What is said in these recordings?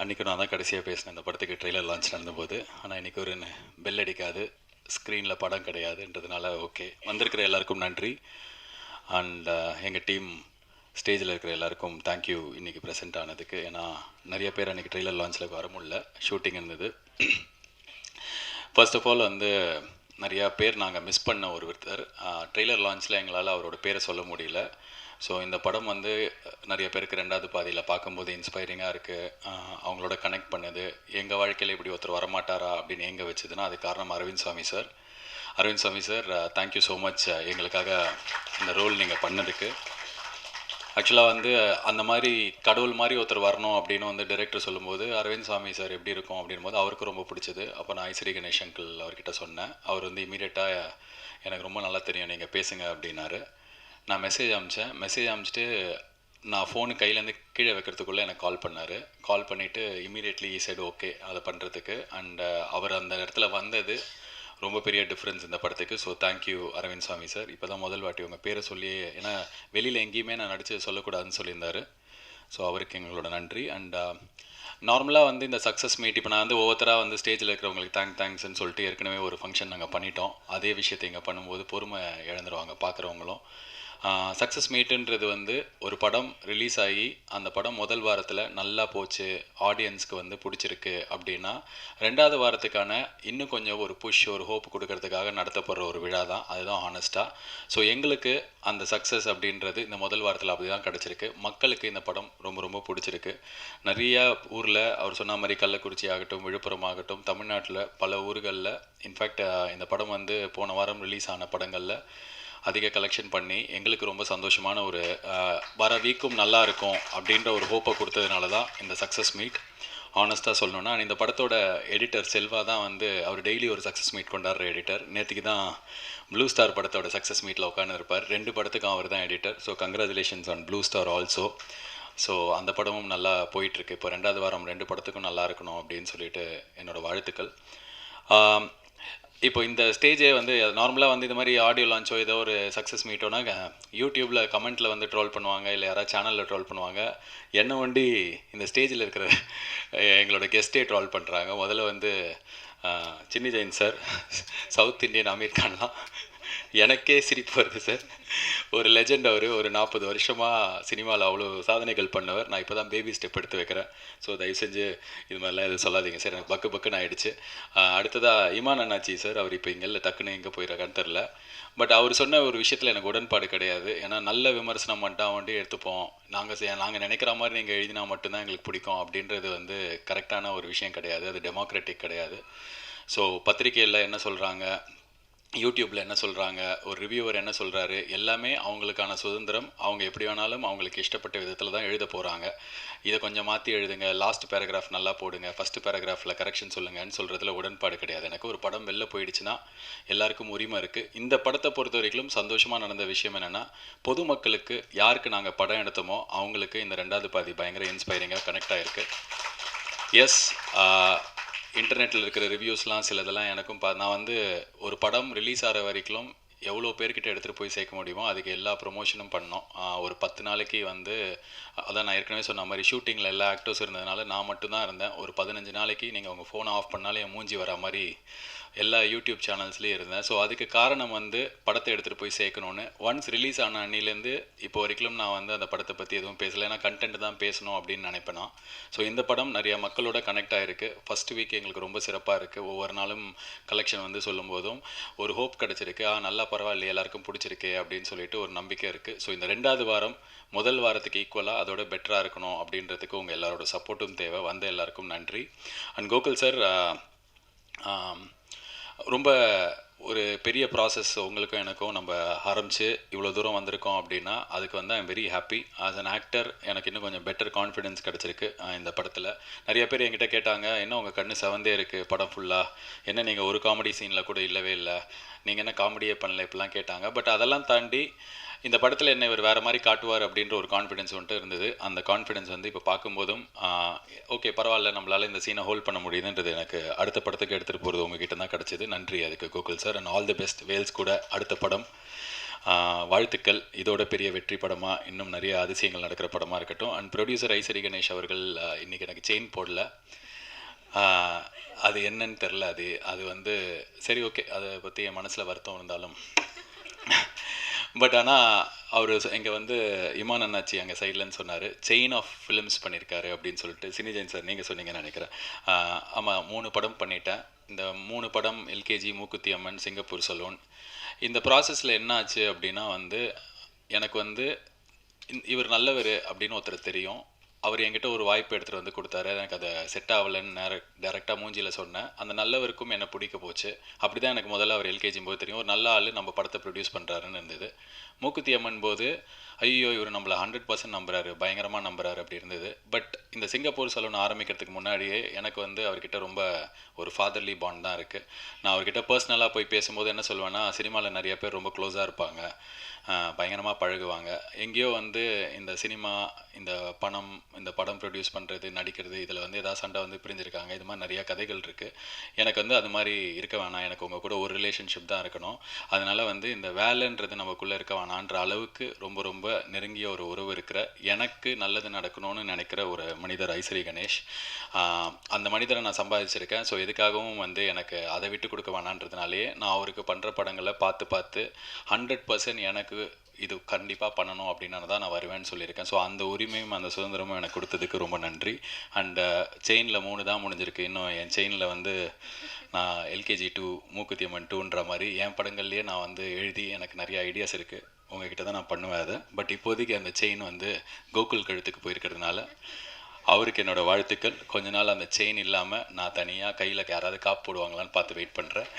அன்றைக்கி நான் தான் கடைசியாக பேசினேன் இந்த படத்துக்கு ட்ரெய்லர் லான்ச் நடந்தபோது. ஆனால் இன்றைக்கி ஒரு பெல் அடிக்காது, ஸ்க்ரீனில் படம் கிடையாதுன்றதுனால ஓகே. வந்திருக்கிற எல்லாருக்கும் நன்றி. அண்ட் எங்கள் டீம் ஸ்டேஜில் இருக்கிற எல்லாருக்கும் தேங்க்யூ இன்றைக்கி ப்ரெசென்ட் ஆனதுக்கு. ஏன்னா நிறைய பேர் அன்றைக்கி ட்ரெய்லர் லான்ச்சில் வர முடியல, ஷூட்டிங் இருந்தது. ஃபர்ஸ்ட் ஆஃப் ஆல் நிறையா பேர் நாங்கள் மிஸ் பண்ண ஒருத்தர். ட்ரெய்லர் லான்ச்சில் எங்களால் அவரோட பேரை சொல்ல முடியல. ஸோ இந்த படம் நிறைய பேருக்கு ரெண்டாவது பாதியில் பார்க்கும்போது இன்ஸ்பைரிங்காக இருக்குது. அவங்களோட கனெக்ட் பண்ணுது. எங்கள் வாழ்க்கையில் இப்படி ஒருத்தர் வரமாட்டாரா அப்படின்னு எங்கே வச்சுதுன்னா அது காரணம் அரவிந்த் சாமி சார். அரவிந்த் சாமி சார், தேங்க்யூ ஸோ மச் எங்களுக்காக இந்த ரோல் நீங்கள் பண்ணதுக்கு. ஆக்சுவலாக அந்த மாதிரி கடவுள் மாதிரி ஒருத்தர் வரணும் அப்படின்னு டைரக்டர் சொல்லும்போது அரவிந்த் சாமி சார் எப்படி இருக்கும் அப்படின் போது அவருக்கு ரொம்ப பிடிச்சது. அப்போ நான் ஐஸ்வரி கணேஷ் அங்கிள் அவர்கிட்ட சொன்னேன். அவர் இமீடியட்டாக எனக்கு ரொம்ப நல்லா தெரியும், நீங்கள் பேசுங்க அப்படின்னாரு. நான் மெசேஜ் அனுப்பிச்சிட்டு நான் ஃபோனு கையிலேருந்து கீழே வைக்கிறதுக்குள்ளே எனக்கு கால் பண்ணார். கால் பண்ணிவிட்டு இமீடியட்லி சைடு ஓகே அதை பண்ணுறதுக்கு. அண்ட் அவர் அந்த இடத்துல வந்தது ரொம்ப பெரிய டிஃப்ரென்ஸ் இந்த படத்துக்கு. ஸோ தேங்க்யூ அரவிந்த் சாமி சார். இப்போ தான் முதல் வாட்டி உங்கள் பேரை சொல்லி, ஏன்னா வெளியில் எங்கேயுமே நான் நடித்து சொல்லக்கூடாதுன்னு சொல்லியிருந்தார். ஸோ அவருக்கு எங்களோட நன்றி. அண்ட் நார்மலாக இந்த சக்ஸஸ் மீட் இப்போ நான் ஒவ்வொருத்தராக ஸ்டேஜில் இருக்கிறவங்களுக்கு தேங்க்ஸ்ன்னு சொல்லிட்டு ஏற்கனவே ஒரு ஃபங்க்ஷன் நாங்கள் பண்ணிட்டோம். அதே விஷயத்தை இங்கே பண்ணும்போது பொறுமை இழந்துருவாங்க பார்க்குறவங்களும். சக்ஸஸ் மீட்டுன்றது ஒரு படம் ரிலீஸ் ஆகி அந்த படம் முதல் வாரத்தில் நல்லா போச்சு, ஆடியன்ஸ்க்கு பிடிச்சிருக்கு அப்படின்னா ரெண்டாவது வாரத்துக்கான இன்னும் கொஞ்சம் ஒரு புஷ், ஒரு ஹோப் கொடுக்கறதுக்காக நடத்தப்படுற ஒரு விழா தான். அதுதான் ஹானஸ்ட்டாக. ஸோ எங்களுக்கு அந்த சக்ஸஸ் அப்படின்றது இந்த முதல் வாரத்தில் அப்படி தான் கிடச்சிருக்கு. மக்களுக்கு இந்த படம் ரொம்ப ரொம்ப பிடிச்சிருக்கு. நிறையா ஊரில் அவர் சொன்ன மாதிரி கள்ளக்குறிச்சி ஆகட்டும், விழுப்புரம் ஆகட்டும், தமிழ்நாட்டில் பல ஊர்களில் இன்ஃபேக்ட் இந்த படம் போன வாரம் ரிலீஸ் ஆன படங்களில் அதிக கலெக்ஷன் பண்ணி எங்களுக்கு ரொம்ப சந்தோஷமான ஒரு வர வீக்கும் நல்லா இருக்கும் அப்படின்ற ஒரு ஹோப்பை கொடுத்ததுனால தான் இந்த சக்ஸஸ் மீட். ஆனஸ்ட்டாக சொல்லணுன்னா இந்த படத்தோட எடிட்டர் செல்வா தான் அவர் டெய்லி ஒரு சக்ஸஸ் மீட் கொண்டாடுற எடிட்டர். நேற்றுக்கு தான் ப்ளூ ஸ்டார் படத்தோட சக்ஸஸ் மீட்டில் உட்காந்து இருப்பார். 2 படத்துக்கும் அவர் தான் editor. So congratulations on blue star also. So அந்த படமும் நல்லா போயிட்டுருக்கு. இப்போ 2வது வாரம் 2 படத்துக்கும் நல்லா இருக்கணும் அப்படின்னு சொல்லிட்டு என்னோடய வாழ்த்துக்கள். இப்போ இந்த ஸ்டேஜே நார்மலாக இந்த மாதிரி ஆடியோ லான்ச்சோ ஏதோ ஒரு சக்ஸஸ் மீட்டோனா யூடியூப்பில் கமெண்ட்டில் ட்ரோல் பண்ணுவாங்க, இல்லை யாராவது சேனலில் ட்ரோல் பண்ணுவாங்க. என்ன வண்டி இந்த ஸ்டேஜில் இருக்கிற எங்களோட கெஸ்ட்டே ட்ரோல் பண்ணுறாங்க. முதல்ல Chinni Jain sir, south Indian Aamir கான்லாம் எனக்கே சிரிப்பு வருது சார். ஒரு லெஜெண்ட் அவர். ஒரு 40 வருஷமாக சினிமாவில் அவ்வளோ சாதனைகள் பண்ணவர். நான் இப்போ தான் பேபி ஸ்டெப் எடுத்து வைக்கிறேன். ஸோ தயவு செஞ்சு இது மாதிரிலாம் எதுவும் சொல்லாதீங்க சார், எனக்கு பக்குன்னு ஆகிடுச்சு. அடுத்ததாக இமான் அண்ணாச்சி சார், அவர் இப்போ இங்கே இல்லை, டக்குன்னு எங்கே போயிடறான்னு தெரில. பட் அவர் சொன்ன ஒரு விஷயத்தில் எனக்கு உடன்பாடு கிடையாது. ஏன்னா நல்ல விமர்சனம் மட்டும் எடுத்துப்போம், நாங்கள் நினைக்கிற மாதிரி நீங்கள் எழுதினா மட்டும்தான் எங்களுக்கு பிடிக்கும் அப்படின்றது கரெக்டான ஒரு விஷயம் கிடையாது. அது டெமோக்ராட்டிக் கிடையாது. ஸோ பத்திரிகையில் என்ன சொல்கிறாங்க, யூடியூப்பில் என்ன சொல்கிறாங்க, ஒரு ரிவ்யூவர் என்ன சொல்கிறாரு, எல்லாமே அவங்களுக்கான சுதந்திரம். அவங்க எப்படி வேணாலும் அவங்களுக்கு இஷ்டப்பட்ட விதத்தில் தான் எழுத போகிறாங்க. இதை கொஞ்சம் மாற்றி எழுதுங்க, லாஸ்ட் பேராகிராஃப் நல்லா போடுங்க, ஃபஸ்ட்டு பேராகிராஃபில் கரெக்ஷன் சொல்லுங்கன்னு சொல்கிறதுல உடன்பாடு கிடையாது. எனக்கு ஒரு படம் வெளில போயிடுச்சுன்னா எல்லாருக்கும் உரிமை இருக்குது. இந்த படத்தை பொறுத்த வரைக்கும் சந்தோஷமாக நடந்த விஷயம் என்னென்னா, பொதுமக்களுக்கு யாருக்கு நாங்கள் படம் எடுத்தோமோ அவங்களுக்கு இந்த 2வது பாதி பயங்கர இன்ஸ்பைரிங்காக கனெக்ட் ஆகிருக்கு. எஸ், இன்டர்நெட்டில் இருக்கிற ரிவ்யூஸ்லாம் சிலதெல்லாம் எனக்கும் நான் ஒரு படம் ரிலீஸ் ஆகிற வரைக்கும் எவ்வளோ பேர்கிட்ட எடுத்துகிட்டு போய் சேர்க்க முடியுமோ அதுக்கு எல்லா ப்ரொமோஷனும் பண்ணோம். ஒரு 10 நாளைக்கு அதான் நான் ஏற்கனவே சொன்ன மாதிரி ஷூட்டிங்கில் எல்லா ஆக்டர்ஸ் இருந்ததுனால நான் மட்டும்தான் இருந்தேன். ஒரு 15 நாளைக்கு நீங்கள் உங்கள் ஃபோனை ஆஃப் பண்ணாலே என் மூஞ்சி வர மாதிரி எல்லா யூடியூப் சேனல்ஸ்லேயும் இருந்தேன். ஸோ அதுக்கு காரணம் படத்தை எடுத்துகிட்டு போய் சேர்க்கணுன்னு. ஒன்ஸ் ரிலீஸ் ஆன அன்னிலேருந்து இப்போ வரைக்கும் நான் அந்த படத்தை பற்றி எதுவும் பேசலை. ஏன்னா கண்டென்ட் தான் பேசணும் அப்படின்னு நினைப்பேன் நான். ஸோ இந்த படம் நிறைய மக்களோட கனெக்ட் ஆகிருக்கு. ஃபஸ்ட் வீக் எங்களுக்கு ரொம்ப சிறப்பாக இருக்குது. ஒவ்வொரு நாளும் கலெக்ஷன் சொல்லும்போதும் ஒரு ஹோப் கிடச்சிருக்கு. நல்லா பரவாயில்ல, எல்லாருக்கும் பிடிச்சிருக்கு அப்படின்னு சொல்லிட்டு ஒரு நம்பிக்கை இருக்குது. ஸோ இந்த 2வது வாரம் முதல் வாரத்துக்கு ஈக்குவலாக அதோட பெட்டராக இருக்கணும் அப்படின்றதுக்கு உங்கள் எல்லாரோட சப்போர்ட்டும் தேவை. எல்லாருக்கும் நன்றி. அண்ட் கோகுல் சார், ரொம்ப ஒரு பெரிய ப்ராசஸ் உங்களுக்கும் எனக்கும் நம்ம ஆரம்பித்து இவ்வளோ தூரம் வந்திருக்கோம் அப்படின்னா அதுக்கு I'm very happy. As an actor எனக்கு இன்னும் கொஞ்சம் பெட்டர் கான்ஃபிடென்ஸ் கிடச்சிருக்கு இந்த படத்தில். நிறைய பேர் என்கிட்ட கேட்டாங்க, என்ன உங்கள் கண்ணு செவந்தே இருக்குது படம் ஃபுல்லாக, என்ன நீங்கள் ஒரு காமெடி சீனில் கூட இல்லவே இல்லை, நீங்கள் என்ன காமெடியே பண்ணல, இப்படிலாம் கேட்டாங்க. பட் அதெல்லாம் தாண்டி இந்த படத்தில் என்ன இவர் வேறு மாதிரி காட்டுவார் அப்படின்ற ஒரு கான்ஃபிடென்ஸ் இருந்தது. அந்த கான்ஃபிடென்ஸ் இப்போ பார்க்கும்போதும் ஓகே பரவாயில்ல, நம்மளால் இந்த சீனை ஹோல்ட் பண்ண முடியுதுன்றது எனக்கு அடுத்த படத்துக்கு எடுத்துகிட்டு போகிறது உங்ககிட்ட தான் கிடச்சிது. நன்றி அதுக்கு Gokul sir. And all the best Vels கூட அடுத்த படம். வாழ்த்துக்கள். இதோட பெரிய வெற்றி படமாக இன்னும் நிறைய அதிசயங்கள் நடக்கிற படமாக இருக்கட்டும். அண்ட் ப்ரொடியூசர் ஐசரி கணேஷ் அவர்கள் இன்றைக்கி எனக்கு செயின் போடல. அது என்னன்னு தெரில. அது வந்து சரி, ஓகே, அதை பற்றி என் மனசில் வருத்தம் இருந்தாலும் பட் ஆனால் அவர் இங்கே வந்து இமான் அண்ணாச்சி அங்கே சைட்லன்னு சொன்னார், செயின் ஆஃப் ஃபிலிம்ஸ் பண்ணியிருக்காரு அப்படின்னு சொல்லிட்டு. சினிஜெயின் சார் நீங்கள் சொன்னீங்கன்னு நினைக்கிறேன். ஆமாம், 3 படம் பண்ணிட்டேன். இந்த 3 படம் LKG, Mookuthi Amman, Singapore salon. இந்த ப்ராசஸில் என்ன ஆச்சு அப்படின்னா வந்து எனக்கு வந்து இவர் நல்லவர் அப்படின்னு ஒருத்தர் தெரியும். அவர் என்கிட்ட ஒரு வாய்ப்பு எடுத்துகிட்டு வந்து கொடுத்தாரு. எனக்கு அதை செட் ஆகலைன்னு டேரெக்டாக மூஞ்சியில் சொன்னேன். அந்த நல்லவருக்கும் என்னை பிடிக்க போச்சு. அப்படி தான் எனக்கு முதல்ல அவர் எல்கேஜியும் போது தெரியும், ஒரு நல்ல ஆள் நம்ம படத்தை ப்ரொடியூஸ் பண்ணுறாருன்னு இருந்தது. மூக்குத்தி அம்மன் போது ஐயோ இவர் நம்மளை 100% நம்புறாரு, பயங்கரமாக நம்புறாரு அப்படி இருந்தது. பட் இந்த சிங்கப்பூர் சலூன் ஆரம்பிக்கிறதுக்கு முன்னாடியே எனக்கு வந்து அவர்கிட்ட ரொம்ப ஒரு ஃபாதர்லி பாண்ட் தான் இருக்குது. நான் அவர்கிட்ட பர்சனலாக போய் பேசும்போது என்ன சொல்லுவேன்னா, சினிமாவில் நிறைய பேர் ரொம்ப க்ளோஸாக இருப்பாங்க, பயங்கரமாக பழகுவாங்க. எங்கேயோ வந்து இந்த சினிமா, இந்த பணம், இந்த படம் ப்ரொடியூஸ் பண்ணுறது, நடிக்கிறது, இதில் வந்து ஏதாவது சண்டை வந்து பிரிஞ்சிருக்காங்க. இது மாதிரி நிறையா கதைகள் இருக்குது. எனக்கு வந்து அது மாதிரி இருக்க வேணாம், எனக்கு உங்கள் கூட ஒரு ரிலேஷன்ஷிப் தான் இருக்கணும். அதனால் வந்து இந்த வேலைன்றது நமக்குள்ளே இருக்க வேணான்ற அளவுக்கு ரொம்ப ரொம்ப நெருங்கிய ஒரு உறவு இருக்கிற, எனக்கு நல்லது நடக்கணும்னு நினைக்கிற ஒரு மனிதர் ஐசரி கணேஷ். அந்த மனிதரை நான் சம்பாதிச்சிருக்கேன். ஸோ எதுக்காகவும் வந்து எனக்கு அதை விட்டு கொடுக்க வேணான்றதுனாலே நான் அவருக்கு பண்ணுற படங்களை பார்த்து 100% எனக்கு இது கண்டிப்பாக பண்ணணும் அப்படின்னு தான் நான் வருவேன்னு சொல்லியிருக்கேன். ஸோ அந்த உரிமையும் அந்த சுதந்திரமும் எனக்கு கொடுத்ததுக்கு ரொம்ப நன்றி. அண்ட் செயினில் 3 தான் முடிஞ்சிருக்கு. இன்னும் என் செயினில் வந்து நான் எல்கேஜி 2, மூக்குத்தி அம்மன் 2ன்ற மாதிரி என் படங்கள்லேயே நான் வந்து எழுதி எனக்கு நிறைய ஐடியாஸ் இருக்குது. உங்ககிட்ட தான் நான் பண்ணுவேன் அதை. பட் இப்போதைக்கு அந்த செயின் வந்து கோகுல் கழுத்துக்கு போயிருக்கிறதுனால அவருக்கு என்னோடய வாழ்த்துக்கள். கொஞ்ச நாள் அந்த செயின் இல்லாமல் நான் தனியாக கையில் யாராவது காப்பு போடுவாங்களான்னு பார்த்து வெயிட் பண்ணுறேன்.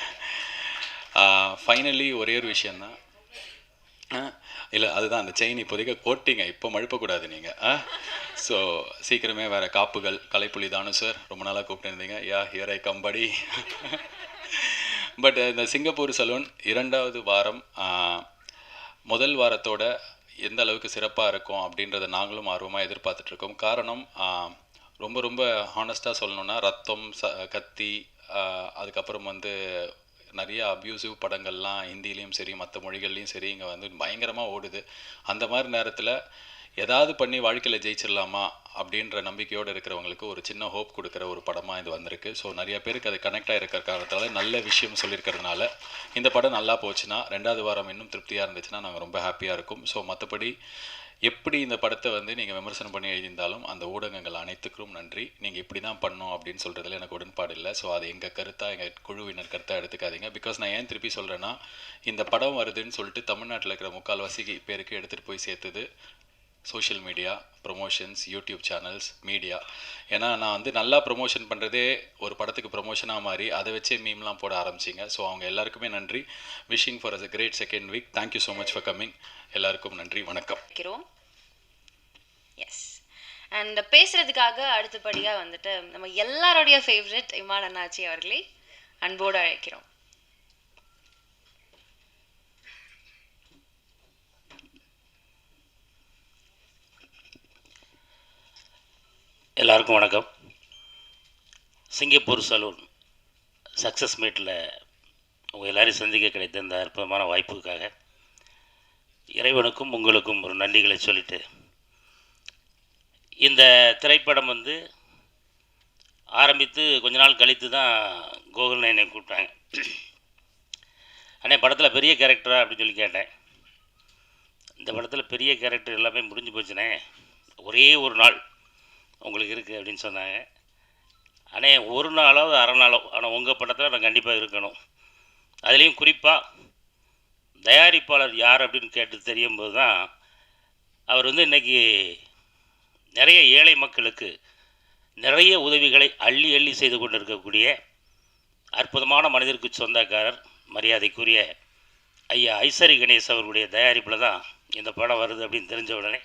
ஃபைனலி ஒரே ஒரு விஷயந்தான். இல்லை, அதுதான் அந்த செயின் இப்போதைக்கு கோட்டிங்க, இப்போ மழுப்பக்கூடாது நீங்கள். ஸோ சீக்கிரமே வேறு காப்புகள். கலைப்புலி தானு சார் ரொம்ப நாளாக கூப்பிட்டுருந்தீங்க. ஹியர் ஐ கம் படி. பட் இந்த சிங்கப்பூர் சலூன் 2வது வாரம் முதல் வாரத்தோட எந்த அளவுக்கு சிறப்பாக இருக்கும் அப்படின்றத நாங்களும் ஆர்வமாக எதிர்பார்த்துட்ருக்கோம். காரணம், ரொம்ப ரொம்ப ஹானஸ்ட்டாக சொல்லணுன்னா, ரத்தம், கத்தி, அதுக்கப்புறம் வந்து நிறைய அப்யூசிவ் படங்கள்லாம் ஹிந்திலையும் சரி மற்ற மொழிகள்லையும் சரி இங்கே வந்து பயங்கரமாக ஓடுது. அந்த மாதிரி நேரத்தில் ஏதாவது பண்ணி வாழ்க்கையில் ஜெயிச்சிடலாமா அப்படின்ற நம்பிக்கையோடு இருக்கிறவங்களுக்கு ஒரு சின்ன ஹோப் கொடுக்குற ஒரு படமாக இது வந்திருக்கு. ஸோ நிறைய பேருக்கு அது கனெக்ட் ஆகிருக்கிற காரணத்தால் நல்ல விஷயம் சொல்லியிருக்கிறதுனால இந்த படம் நல்லா போச்சுன்னா, 2வது வாரம் இன்னும் திருப்தியாக இருந்துச்சுன்னா நாங்கள் ரொம்ப ஹாப்பியாக இருக்கும். ஸோ மற்றபடி எப்படி இந்த படத்தை வந்து நீங்கள் விமர்சனம் பண்ணி எழுதியிருந்தாலும் அந்த ஊடகங்கள் அனைத்துக்கும் நன்றி. நீங்கள் இப்படி தான் பண்ணோம் அப்படின்னு சொல்கிறதுல எனக்கு உடன்பாடு இல்லை. ஸோ அது எங்கள் கருத்தாக, எங்கள் குழுவினர் கருத்தாக எடுத்துக்காதீங்க. பிகாஸ் நான் ஏன் திருப்பி சொல்கிறேன்னா, இந்த படம் வருதுன்னு சொல்லிட்டு தமிழ்நாட்டில் இருக்கிற 3/4 பேருக்கு எடுத்துகிட்டு போய் சேர்த்துது social media, promotions, YouTube channels, media. ஏன்னா நான் வந்து நல்லா ப்ரொமோஷன் பண்ணுறதே ஒரு படத்துக்கு ப்ரொமோஷனாக மாறி அதை வச்சே மீம்லாம் போட ஆரம்பிச்சிங்க. ஸோ அவங்க எல்லாருக்குமே நன்றி. Wishing for us a great second week. Thank you so much for coming. எல்லாருக்கும் நன்றி, வணக்கம். எஸ், அண்ட் பேசுறதுக்காக அடுத்தபடியாக வந்துட்டு நம்ம எல்லாரோடைய ஃபேவரட் இமான் அண்ணாச்சி அவர்களை அன்போடு அழைக்கிறோம். எல்லாருக்கும் வணக்கம். சிங்கப்பூர் சலூன் சக்ஸஸ் மீட்டில் உங்கள் எல்லோரையும் சந்திக்க கிடைத்த இந்த அற்புதமான வாய்ப்புக்காக இறைவனுக்கும் உங்களுக்கும் ஒரு நன்றிகளை சொல்லிட்டு, இந்த திரைப்படம் வந்து ஆரம்பித்து கொஞ்ச நாள் கழித்து தான் கோகுல் என்னை கூப்பிட்டாங்க. அண்ணே படத்தில் பெரிய கேரக்டரா அப்படின்னு சொல்லி கேட்டேன். இந்த படத்தில் பெரிய கேரக்டர் எல்லாமே முடிஞ்சு போச்சுனே, ஒரே ஒரு நாள் உங்களுக்கு இருக்குது அப்படின்னு சொன்னாங்க. ஆனால் ஒரு நாளோ அரை நாளோ, ஆனால் உங்கள் படத்தில் நான் கண்டிப்பாக இருக்கணும். அதுலேயும் குறிப்பாக தயாரிப்பாளர் யார் அப்படின்னு கேட்டு தெரியும்போது தான் அவர் வந்து இன்றைக்கி நிறைய ஏழை மக்களுக்கு நிறைய உதவிகளை அள்ளி அள்ளி செய்து கொண்டு இருக்கக்கூடிய அற்புதமான மனிதருக்கு சொந்தக்காரர் மரியாதைக்குரிய ஐயா ஐசரி கணேஷ் அவர்களுடைய தயாரிப்பில் தான் இந்த படம் வருது அப்படின்னு தெரிஞ்ச உடனே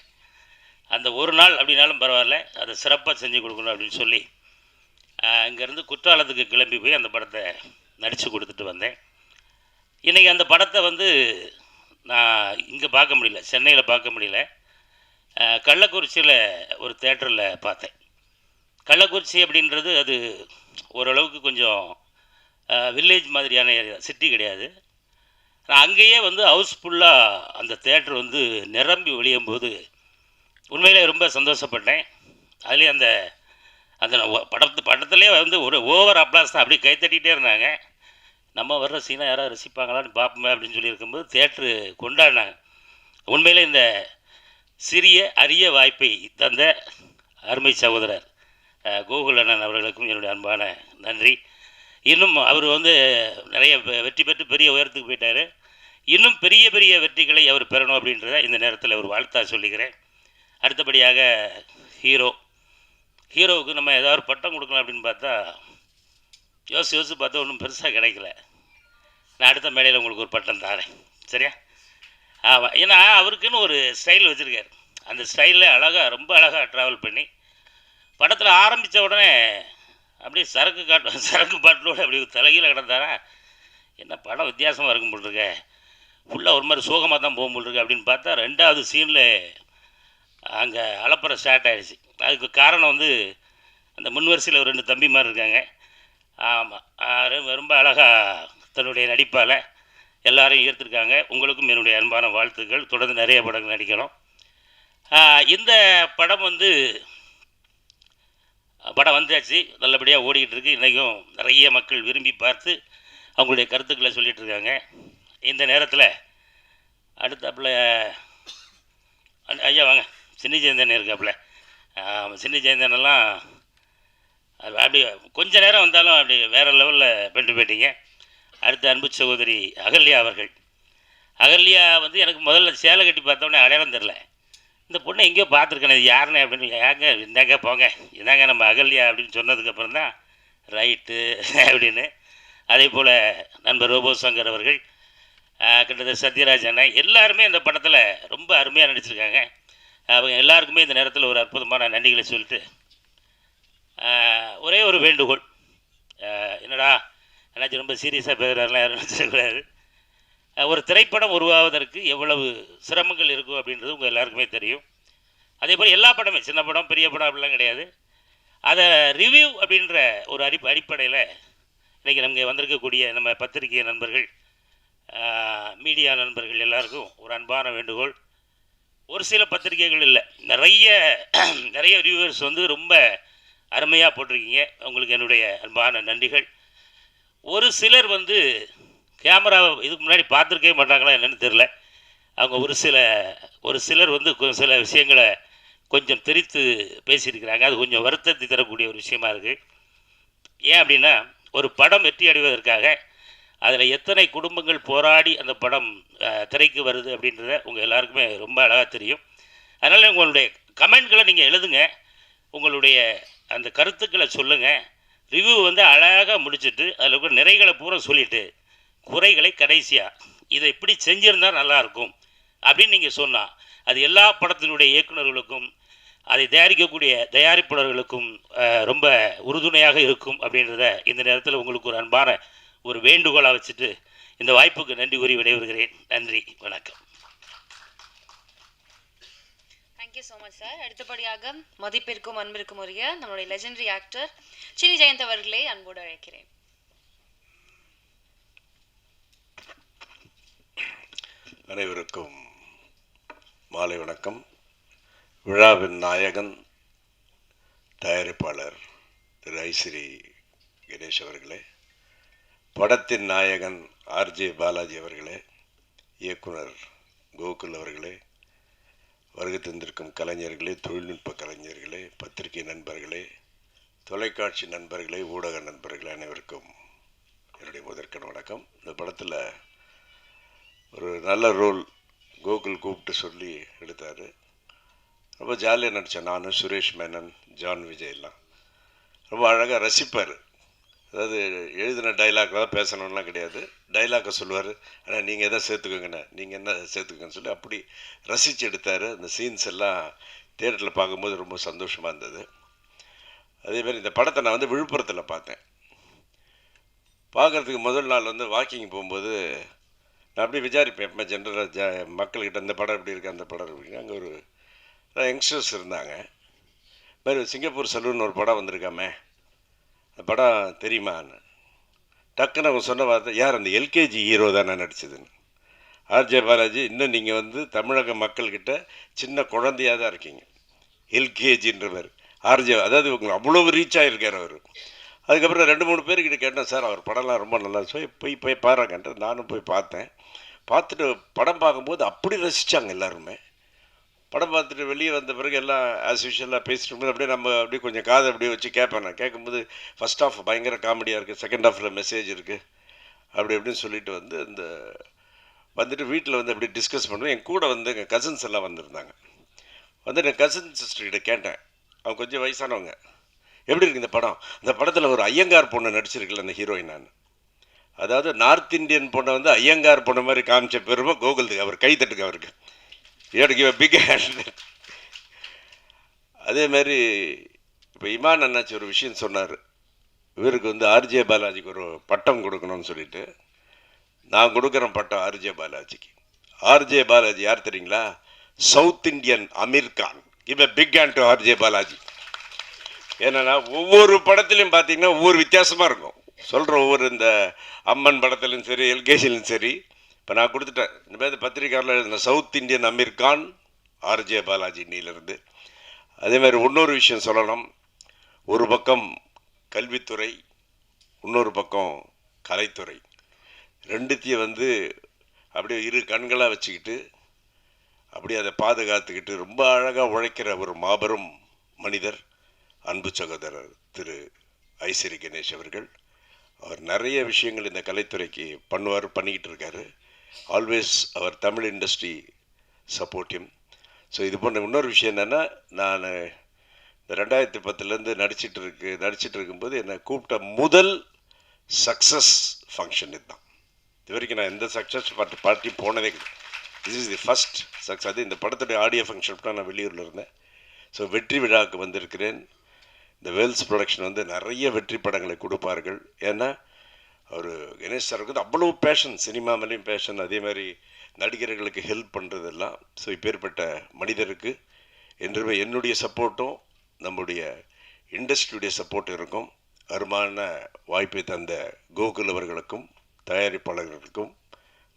அந்த ஒரு நாள் அப்படின்னாலும் பரவாயில்ல, அதை சிறப்பாக செஞ்சு கொடுக்கணும் அப்படின்னு சொல்லி இங்கேருந்து குற்றாலத்துக்கு கிளம்பி போய் அந்த படத்தை நடித்து கொடுத்துட்டு வந்தேன். இன்றைக்கி அந்த படத்தை வந்து நான் இங்கே பார்க்க முடியல, சென்னையில் பார்க்க முடியல, கள்ளக்குறிச்சியில் ஒரு தேட்டரில் பார்த்தேன். கள்ளக்குறிச்சி அப்படின்றது அது ஓரளவுக்கு கொஞ்சம் வில்லேஜ் மாதிரியான ஏரியா, சிட்டி கிடையாது. நான் அங்கேயே வந்து ஹவுஸ்ஃபுல்லாக அந்த தேட்டர் வந்து நிரம்பி ஒழியும் போது உண்மையிலே ரொம்ப சந்தோஷப்பட்டேன். அதுலேயும் அந்த அந்த படத்துலேயே வந்து ஒரு ஓவர் அப்ளாஸ் தான், அப்படியே கைத்தட்டிகிட்டே இருந்தாங்க. நம்ம வர்ற சீனை யாராவது ரசிப்பாங்களான்னு பார்ப்போமே அப்படின்னு சொல்லியிருக்கும்போது தேட்ரு கொண்டாடினாங்க. உண்மையிலே இந்த சிறிய அரிய வாய்ப்பை தந்த அருமை சகோதரர் கோகுல் அண்ணன் அவர்களுக்கும் என்னுடைய அன்பான நன்றி. இன்னும் அவர் வந்து நிறைய வெற்றி பெற்று பெரிய உயரத்துக்கு போயிட்டார். இன்னும் பெரிய பெரிய வெற்றிகளை அவர் பெறணும் அப்படின்றத இந்த நேரத்தில் ஒரு வாழ்த்தா சொல்லிக்கிறேன். அடுத்தபடியாக ஹீரோவுக்கு நம்ம ஏதாவது பட்டம் கொடுக்கலாம் அப்படின்னு பார்த்தா யோசித்து பார்த்தா ஒன்றும் பெருசாக கிடைக்கல. நான் அடுத்த மேடையில் உங்களுக்கு ஒரு பட்டம் தரேன், சரியா? ஆமாம், ஏன்னா அவருக்குன்னு ஒரு ஸ்டைல் வச்சுருக்கார். அந்த ஸ்டைலில் ரொம்ப அழகாக ட்ராவல் பண்ணி படத்தில் ஆரம்பித்த உடனே அப்படியே சரக்கு பாட்டிலோடு அப்படி தலைகீழ கிடந்தாரா, என்ன படம் வித்தியாசமாக இருக்கும் போட்டிருக்க, ஃபுல்லாக ஒரு மாதிரி சோகமாக தான் போகும் போட்டிருக்கு அப்படின்னு பார்த்தா 2வது சீனில் அங்கே அலப்பறை ஸ்டார்ட் ஆகிடுச்சு. அதுக்கு காரணம் வந்து அந்த முன்வரிசையில் ஒரு 2 தம்பிமார் இருக்காங்க. ஆமாம், ரொம்ப அழகாக தன்னுடைய நடிப்பால் எல்லாரையும் ஈர்த்திருக்காங்க. உங்களுக்கும் என்னுடைய அன்பான வாழ்த்துக்கள். தொடர்ந்து நிறைய படங்கள் நடிக்கணும். இந்த படம் வந்தாச்சு, நல்லபடியாக ஓடிக்கிட்டு இருக்குது. இன்றைக்கும் நிறைய மக்கள் விரும்பி பார்த்து அவங்களுடைய கருத்துக்களை சொல்லிகிட்டு இருக்காங்க. இந்த நேரத்தில் அடுத்தாப்புல ஐயா வாங்க, சின்னி ஜெயந்தன் இருக்காப்புல. சின்னி ஜெயந்தனெல்லாம் அப்படி கொஞ்ச நேரம் வந்தாலும் அப்படி வேறு லெவலில் பண்ணிட்டு போயிட்டீங்க. அடுத்த அன்பு சகோதரி அகல்யா அவர்கள். அகல்யா வந்து எனக்கு முதல்ல சேலை கட்டி பார்த்தோன்னே அடையாளம் தெரில. இந்த பொண்ணை எங்கேயோ பார்த்துருக்கேன், இது யாருன்னு அப்படின்னு. ஏங்க இந்தாங்க போங்க, இதாங்க நம்ம அகல்யா அப்படின்னு சொன்னதுக்கப்புறம் தான் ரைட்டு அப்படின்னு. அதே போல் நண்பர் ரோபோ சங்கர் அவர்கள், கிட்டத்தட்ட சத்யராஜ் அண்ணன், எல்லாருமே இந்த படத்தில் ரொம்ப அருமையாக நடிச்சிருக்காங்க. அவங்க எல்லாருக்குமே இந்த நேரத்தில் ஒரு அற்புதமான நன்றிகளை சொல்லிட்டு ஒரே ஒரு வேண்டுகோள். என்னடா என்னாச்சும் ரொம்ப சீரியஸாக பேசுகிறாரெலாம் யாரும் நினச்சிடக்கூடாது. ஒரு திரைப்படம் உருவாவதற்கு எவ்வளவு சிரமங்கள் இருக்கும் அப்படின்றது உங்கள் எல்லாருக்குமே தெரியும். அதே போல் எல்லா படமே, சின்ன படம் பெரிய படம் அப்படிலாம் கிடையாது. அதை ரிவ்யூ அப்படின்ற ஒரு அடிப்படையில் இன்றைக்கி நமக்கு வந்திருக்கக்கூடிய நம்ம பத்திரிகை நண்பர்கள், மீடியா நண்பர்கள் எல்லாருக்கும் ஒரு அன்பான வேண்டுகோள். ஒரு சில பத்திரிகைகள் இல்லை, நிறைய ரிவ்யூவர்ஸ் வந்து ரொம்ப அருமையாக போட்டிருக்கீங்க. உங்களுக்கு என்னுடைய அன்பான நன்றிகள். ஒரு சிலர் வந்து கேமராவை இதுக்கு முன்னாடி பார்த்துருக்கவே மாட்டாங்களா என்னென்னு தெரில. அவங்க ஒரு சிலர் வந்து சில விஷயங்களை கொஞ்சம் திரித்து பேசியிருக்கிறாங்க. அது கொஞ்சம் வருத்தத்தை தரக்கூடிய ஒரு விஷயமா இருக்குது. ஏன் அப்படின்னா, ஒரு படம் வெற்றி அடைவதற்காக அதில் எத்தனை குடும்பங்கள் போராடி அந்த படம் திரைக்கு வருது அப்படின்றத உங்கள் எல்லாருக்குமே ரொம்ப அழகாக தெரியும். அதனால் உங்களுடைய கமெண்ட்களை நீங்கள் எழுதுங்க, உங்களுடைய அந்த கருத்துக்களை சொல்லுங்கள். ரிவ்யூ வந்து அழகாக முடிச்சுட்டு அதில் இருக்கிற நிறைகளை பூரா சொல்லிவிட்டு குறைகளை கடைசியாக இதை இப்படி செஞ்சுருந்தால் நல்லாயிருக்கும் அப்படின்னு நீங்கள் சொன்னால் அது எல்லா படத்தினுடைய இயக்குநர்களுக்கும் அதை தயாரிக்கக்கூடிய தயாரிப்பாளர்களுக்கும் ரொம்ப உறுதுணையாக இருக்கும் அப்படின்றத இந்த நேரத்தில் உங்களுக்கு ஒரு அன்பான ஒரு வேண்டுகோளாக வச்சுட்டு இந்த வாய்ப்புக்கு நன்றி கூறி விடைபெறுகிறேன். நன்றி, வணக்கம். Thank you so much sir. அடுத்தபடியாக மதிப்பிற்கும் அன்பிற்கும் உரிய நம்மளுடைய லெஜெண்டரி ஆக்டர் சின்னி ஜெயந்த் அவர்களே அன்போடு அழைக்கிறேன். அனைவருக்கும் மாலை வணக்கம். விழாவின் நாயகன் தயாரிப்பாளர் திரு ஐஸ்ரீ கணேஷ் அவர்களே, படத்தின் நாயகன் ஆர்ஜே பாலாஜி அவர்களே, இயக்குனர் கோகுல் அவர்களே, வருகை தந்திருக்கும் கலைஞர்களே, தொழில்நுட்ப கலைஞர்களே, பத்திரிகை நண்பர்களே, தொலைக்காட்சி நண்பர்களே, ஊடக நண்பர்களே, அனைவருக்கும் என்னுடைய முதற்கண் வணக்கம். இந்த படத்தில் ஒரு நல்ல ரோல் கோகுல் கூப்பிட்டு சொல்லி எடுத்தார். ரொம்ப ஜாலியாக நடித்தேன். நான், சுரேஷ் மேனன், ஜான் விஜய்லாம் ரொம்ப அழகாக ரசிப்பார். அதாவது எழுதின டைலாக்லாம் தான் பேசணும்லாம் கிடையாது, டைலாக்கை சொல்லுவார். ஆனால் நீங்கள் எதை சேர்த்துக்கோங்கண்ணே, நீங்கள் என்ன சேர்த்துக்கோங்கன்னு சொல்லி அப்படி ரசித்து எடுத்தார். அந்த சீன்ஸ் எல்லாம் தியேட்டரில் பார்க்கும்போது ரொம்ப சந்தோஷமாக இருந்தது. அதேமாதிரி இந்த படத்தை நான் வந்து விழுப்புரத்தில் பார்த்தேன். பார்க்குறதுக்கு முதல் நாள் வந்து வாக்கிங் போகும்போது நான் அப்படியே விசாரிப்பேன், எப்போ ஜென்ரலாக மக்கள்கிட்ட இந்த படம் எப்படி இருக்குது, அந்த படம் எப்படி. அங்கே ஒரு யங்ஸ்டர்ஸ் இருந்தாங்க. மாதிரி சிங்கப்பூர் சலூன் ஒரு படம் வந்திருக்காமே, அந்த படம் தெரியுமான்னு டக்குன்னு அவங்க சொன்ன வார்த்தை, யார் அந்த எல்கேஜி ஹீரோ தானே நடிச்சதுன்னு. ஆர்ஜே பாலாஜி, இன்னும் நீங்கள் வந்து தமிழக மக்கள்கிட்ட சின்ன குழந்தையாக தான் இருக்கீங்க. எல்கேஜின்றவர் ஆர்ஜே, அதாவது உங்களுக்கு அவ்வளோ ரீச் ஆகிருக்கார் அவர். அதுக்கப்புறம் 2-3 பேர்கிட்ட கேட்டேன், சார் அவர் படம்லாம் ரொம்ப நல்லா போய் பாருங்கன்ற. நானும் போய் பார்த்தேன். பார்த்துட்டு படம் பார்க்கும்போது அப்படி ரசித்தாங்க எல்லாருமே. படம் பார்த்துட்டு வெளியே வந்த பிறகு எல்லாம் ஆஸ் யூஷுவலாக பேசிட்டு இருக்கும்போது அப்படியே நம்ம அப்படியே கொஞ்சம் காதை அப்படியே வச்சு கேட்பேன். நான் கேட்கும்போது ஃபஸ்ட் ஹாஃப் பயங்கர காமெடியாக இருக்குது, செகண்ட் ஹாஃபில் மெசேஜ் இருக்குது, அப்படி அப்படின்னு சொல்லிட்டு வந்து இந்த வந்துட்டு வீட்டில் வந்து அப்படியே டிஸ்கஸ் பண்ணுவேன். என் கூட வந்து எங்கள் கசின்ஸ் எல்லாம் வந்திருந்தாங்க. வந்து என் கசின் சிஸ்டர்கிட்ட கேட்டேன், அவங்க கொஞ்சம் வயசானவங்க, எப்படி இருக்குது இந்த படம்? அந்த படத்தில் ஒரு ஐயங்கார் பொண்ணு நடிச்சிருக்கல அந்த ஹீரோயின். நான் அதாவது நார்த் இந்தியன் பொண்ணை வந்து ஐயங்கார் பொண்ணு மாதிரி காமிச்ச பெருமை கோகுல்துக்கு. அவர் கை தட்டுக்கு அவருக்கு, எனக்கு பிக் ஹேண்ட். அதே மாதிரி இப்போ இமான் அண்ணாச்சி ஒரு விஷயம் சொன்னார், இவருக்கு வந்து ஆர்ஜே பாலாஜிக்கு ஒரு பட்டம் கொடுக்கணும்னு சொல்லிட்டு. நான் கொடுக்குறேன் பட்டம் ஆர்ஜே பாலாஜிக்கு. ஆர்ஜே பாலாஜி யார் தெரியுங்களா? South Indian Aamir Khan. Give a big hand to RJ Balaji. ஏன்னா ஒவ்வொரு படத்துலையும் பார்த்தீங்கன்னா ஒவ்வொரு வித்தியாசமாக இருக்கும். சொல்கிற ஒவ்வொரு இந்த அம்மன் படத்துலையும் சரி, எல்கேஜிலையும் சரி. இப்போ நான் கொடுத்துட்டேன், இந்த மாதிரி பத்திரிக்கையாளர் எழுதின south Indian Aamir Khan RJ Balaji இன்னிலிருந்து. அதே மாதிரி இன்னொரு விஷயம் சொல்லணும். ஒரு பக்கம் கல்வித்துறை, இன்னொரு பக்கம் கலைத்துறை, ரெண்டுத்தையும் வந்து அப்படியே இரு கண்களாக வச்சுக்கிட்டு அப்படியே அதை பாதுகாத்துக்கிட்டு ரொம்ப அழகாக உழைக்கிற ஒரு மாபெரும் மனிதர் அன்பு சகோதரர் திரு ஐஸ்வரி கணேஷ் அவர்கள். அவர் நிறைய விஷயங்கள் இந்த கலைத்துறைக்கு பண்ணிக்கிட்டு இருக்காரு. ஆல்வேஸ் அவர் தமிழ் இண்டஸ்ட்ரி சப்போர்ட்டிவ். ஸோ இது போன்ற இன்னொரு விஷயம் என்னென்னா, நான் இந்த 2010 நடிச்சிட்டு இருக்கும்போது என்னை கூப்பிட்ட முதல் சக்ஸஸ் ஃபங்க்ஷன் இதுதான். இது வரைக்கும் நான் எந்த சக்ஸஸ் பார்ட்டி போனதே கிடையாது. This is the first success. அது இந்த படத்துடைய ஆடியோ ஃபங்க்ஷன் தான் நான் வெளியூரில் இருந்தேன். ஸோ வெற்றி விழாவுக்கு வந்திருக்கிறேன். இந்த வேல்ஸ் ப்ரொடக்ஷன் வந்து நிறைய வெற்றி படங்களை கொடுப்பார்கள். ஏன்னா அவர் கணேஷ் சாருக்கு வந்து அவ்வளோ பேஷன், சினிமா மேலேயும் பேஷன், அதே மாதிரி நடிகர்களுக்கு ஹெல்ப் பண்ணுறதெல்லாம். ஸோ இப்பேற்பட்ட மனிதருக்கு என்றுமே என்னுடைய சப்போர்ட்டும் நம்முடைய இண்டஸ்ட்ரியுடைய சப்போர்ட் இருக்கும். அருமான வாய்ப்பை தந்த கோகுல் அவர்களுக்கும் தயாரிப்பாளர்களுக்கும்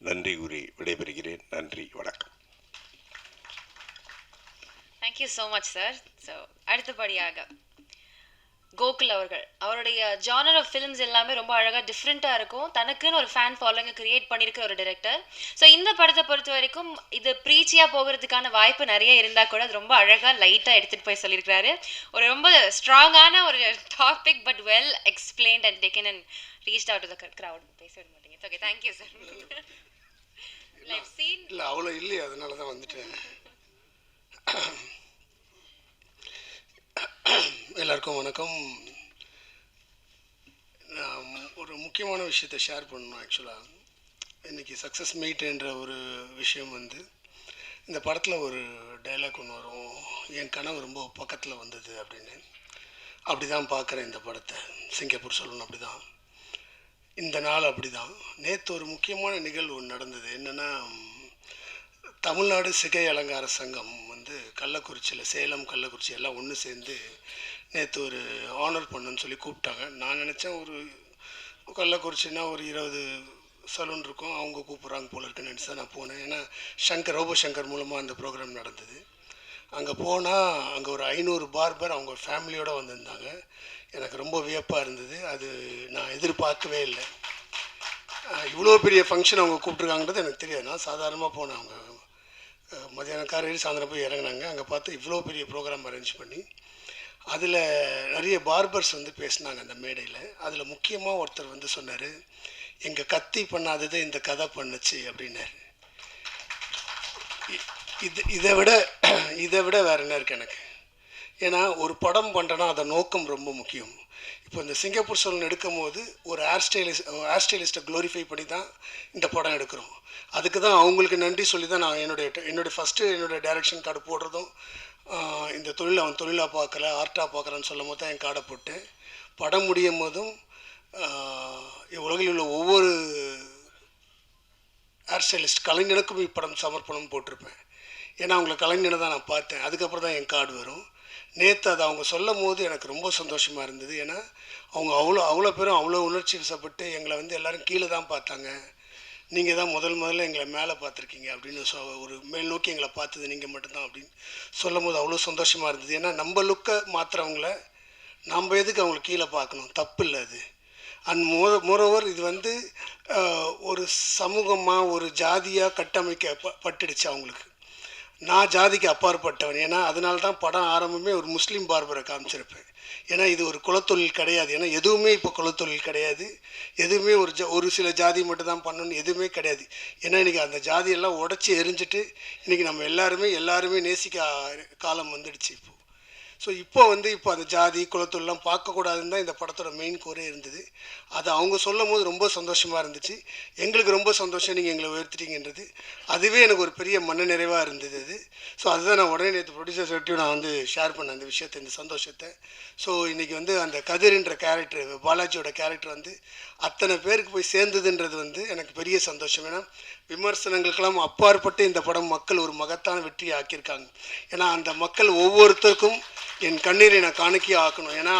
நன்றி கூறி விடைபெறுகிறேன். நன்றி, வணக்கம். Thank you so much sir. So அடுத்தபடியாக கோகுல் அவர்கள், அவருடைய ஜானர் ஆஃப் ஃபிலிம்ஸ் எல்லாமே ரொம்ப அழகாக டிஃப்ரெண்ட்டாக இருக்கும். தனக்குன்னு ஒரு ஃபேன் ஃபாலோயிங்கை கிரியேட் பண்ணியிருக்கிற ஒரு டைரக்டர். ஸோ இந்த படத்தை பொறுத்த வரைக்கும் இது ப்ரீச்சியாக போகிறதுக்கான வாய்ப்பு நிறைய இருந்தால் கூட அது ரொம்ப அழகாக லைட்டாக எடுத்துகிட்டு போய் சொல்லியிருக்கிறாரு. ஒரு ரொம்ப ஸ்ட்ராங்கான ஒரு topic, but well explained and taken and reached out to the crowd. பேச விட மாட்டீங்க. Okay, thank you sir. இல்லை அவ்வளோ இல்லையே, அதனால தான் வந்துட்டேன். எல்லாருக்கும் வணக்கம். நான் ஒரு முக்கியமான விஷயத்தை ஷேர் பண்ணணும். ஆக்சுவலாக இன்றைக்கி சக்ஸஸ் மீட்ன்ற ஒரு விஷயம் வந்து இந்த படத்தில் ஒரு டைலாக் ஒன்று வரும், என் கனவு ரொம்ப பக்கத்தில் வந்தது அப்படின்னு. அப்படி தான் பார்க்குறேன் இந்த படத்தை. சிங்கப்பூர் சொல்லணும் அப்படி தான், இந்த நாள் அப்படி தான். நேற்று ஒரு முக்கியமான நிகழ்வு ஒன்று நடந்தது. என்னென்னா, தமிழ்நாடு சிகை அலங்கார சங்கம் வந்து கள்ளக்குறிச்சியில், சேலம் கள்ளக்குறிச்சி எல்லாம் ஒன்று சேர்ந்து நேற்று ஒரு ஆனர் பண்ணுன்னு சொல்லி கூப்பிட்டாங்க. நான் நினச்சேன் ஒரு கள்ளக்குறிச்சின்னா ஒரு 20 சலூன் இருக்கும், அவங்க கூப்பிட்றாங்க போல இருக்குன்னு நினச்சி தான் நான் போனேன். ஏன்னா ரோபோ சங்கர் மூலமாக அந்த ப்ரோக்ராம் நடந்தது. அங்கே போனால் அங்கே ஒரு 500 பார்பர் அவங்க ஃபேமிலியோடு வந்திருந்தாங்க. எனக்கு ரொம்ப வியப்பாக இருந்தது. அது நான் எதிர்பார்க்கவே இல்லை. இவ்வளோ பெரிய ஃபங்க்ஷன் அவங்க கூப்பிட்ருக்காங்கிறது எனக்கு தெரியாது. நான் சாதாரணமாக போனேன். அவங்க மதியானம் காலையில் சாயந்தரம் போய் இறங்கினாங்க. அங்கே பார்த்து இவ்வளோ பெரிய ப்ரோக்ராம் அரேஞ்ச் பண்ணி அதில் நிறைய பார்பர்ஸ் வந்து பேசினாங்க அந்த மேடையில். அதில் முக்கியமாக ஒருத்தர் வந்து சொன்னார், எங்கள் கத்தி பண்ணாதது இந்த கதை பண்ணுச்சு அப்படின்னாரு. இதை விட வேறு என்ன இருக்குது எனக்கு? ஏன்னா ஒரு படம் பண்ணுறேன்னா அதை நோக்கம் ரொம்ப முக்கியம். இப்போ இந்த சிங்கப்பூர் சலூன் எடுக்கும் போது ஒரு ஹேர் ஸ்டைலிஸ்ட்டை க்ளோரிஃபை பண்ணி தான் இந்த படம் எடுக்கிறோம். அதுக்கு தான் அவங்களுக்கு நன்றி சொல்லி தான் நான் என்னுடைய ஃபஸ்ட்டு என்னுடைய டைரக்ஷன் கார்டு போடுறதும், இந்த அவன் தொழிலாக பார்க்கல ஆர்ட்டாக பார்க்குறான்னு சொல்லும் போது தான் என் கார்டை போட்டேன். படம் முடியும் போதும் உலகில் உள்ள ஒவ்வொரு ஹேர் ஸ்டைலிஸ்ட் கலைஞனுக்கும் இப்படம் சமர்ப்பணம் போட்டிருப்பேன். ஏன்னா அவங்கள கலைஞனை தான் நான் பார்த்தேன். அதுக்கப்புறம் தான் என் கார்டு வரும். நேற்று அதை அவங்க சொல்லும் போது எனக்கு ரொம்ப சந்தோஷமாக இருந்தது. ஏன்னா அவங்க அவ்வளோ பேரும் அவ்வளோ உணர்ச்சி வசப்பட்டு எங்களை வந்து எல்லோரும் கீழே தான் பார்த்தாங்க. நீங்கள் தான் முதல்ல எங்களை மேலே பார்த்துருக்கீங்க அப்படின்னு ஒரு மேல் நோக்கி எங்களை பார்த்தது நீங்கள் மட்டும்தான் அப்படின்னு சொல்லும் போது அவ்வளோ சந்தோஷமாக இருந்தது. ஏன்னா நம்ம லுக்கை மாற்றுறவங்கள நம்ம எதுக்கு அவங்களை கீழே பார்க்கணும், தப்பு இல்லை அது. அண்ட் மோரோவர் இது வந்து ஒரு சமூகமாக ஒரு ஜாதியாக கட்டமைக்கப்பட்டுடுச்சு அவங்களுக்கு. நான் ஜாதிக்கு அப்பாற்பட்டவன், ஏன்னா அதனால தான் படம் ஆரம்பமே ஒரு முஸ்லீம் பார்பரை காமிச்சிருப்பேன். ஏன்னா இது ஒரு குலத்தொழில் கிடையாது. ஏன்னா எதுவுமே இப்போ குலத்தொழில் கிடையாது, எதுவுமே ஒரு சில ஜாதி மட்டும் தான் பண்ணணும்னு எதுவுமே கிடையாது. ஏன்னா இன்றைக்கி அந்த ஜாதியெல்லாம் உடச்சி எரிஞ்சிட்டு இன்றைக்கி நம்ம எல்லாருமே நேசிக்க காலம் வந்துடுச்சு இப்போது. ஸோ இப்போ அந்த ஜாதி குலத்தொழிலாம் பார்க்கக்கூடாதுன்னு தான் இந்த படத்தோட மெயின் கோரே இருந்தது. அதை அவங்க சொல்லும் போது ரொம்ப சந்தோஷமாக இருந்துச்சு. எங்களுக்கு ரொம்ப சந்தோஷம் நீங்கள் எங்களை உயர்த்திட்டீங்கன்றது. அதுவே எனக்கு ஒரு பெரிய மன நிறைவாக இருந்தது அது. ஸோ அதுதான் நான் உடனே நேற்று ப்ரொடியூசர்கிட்டையும் நான் ஷேர் பண்ணேன் அந்த விஷயத்தை, இந்த சந்தோஷத்தை. ஸோ இன்றைக்கி அந்த கதிர்ன்ற கேரக்டர், பாலாஜியோட கேரக்டர் அத்தனை பேருக்கு போய் சேர்ந்ததுன்றது எனக்கு பெரிய சந்தோஷம். ஏன்னா விமர்சனங்களுக்கெல்லாம் அப்பாற்பட்டு இந்த படம் மக்கள் ஒரு மகத்தான வெற்றியை ஆக்கியிருக்காங்க. ஏன்னா அந்த மக்கள் ஒவ்வொருத்தருக்கும் என் கண்ணீரை நான் காணிக்கையே ஆக்கணும். ஏன்னா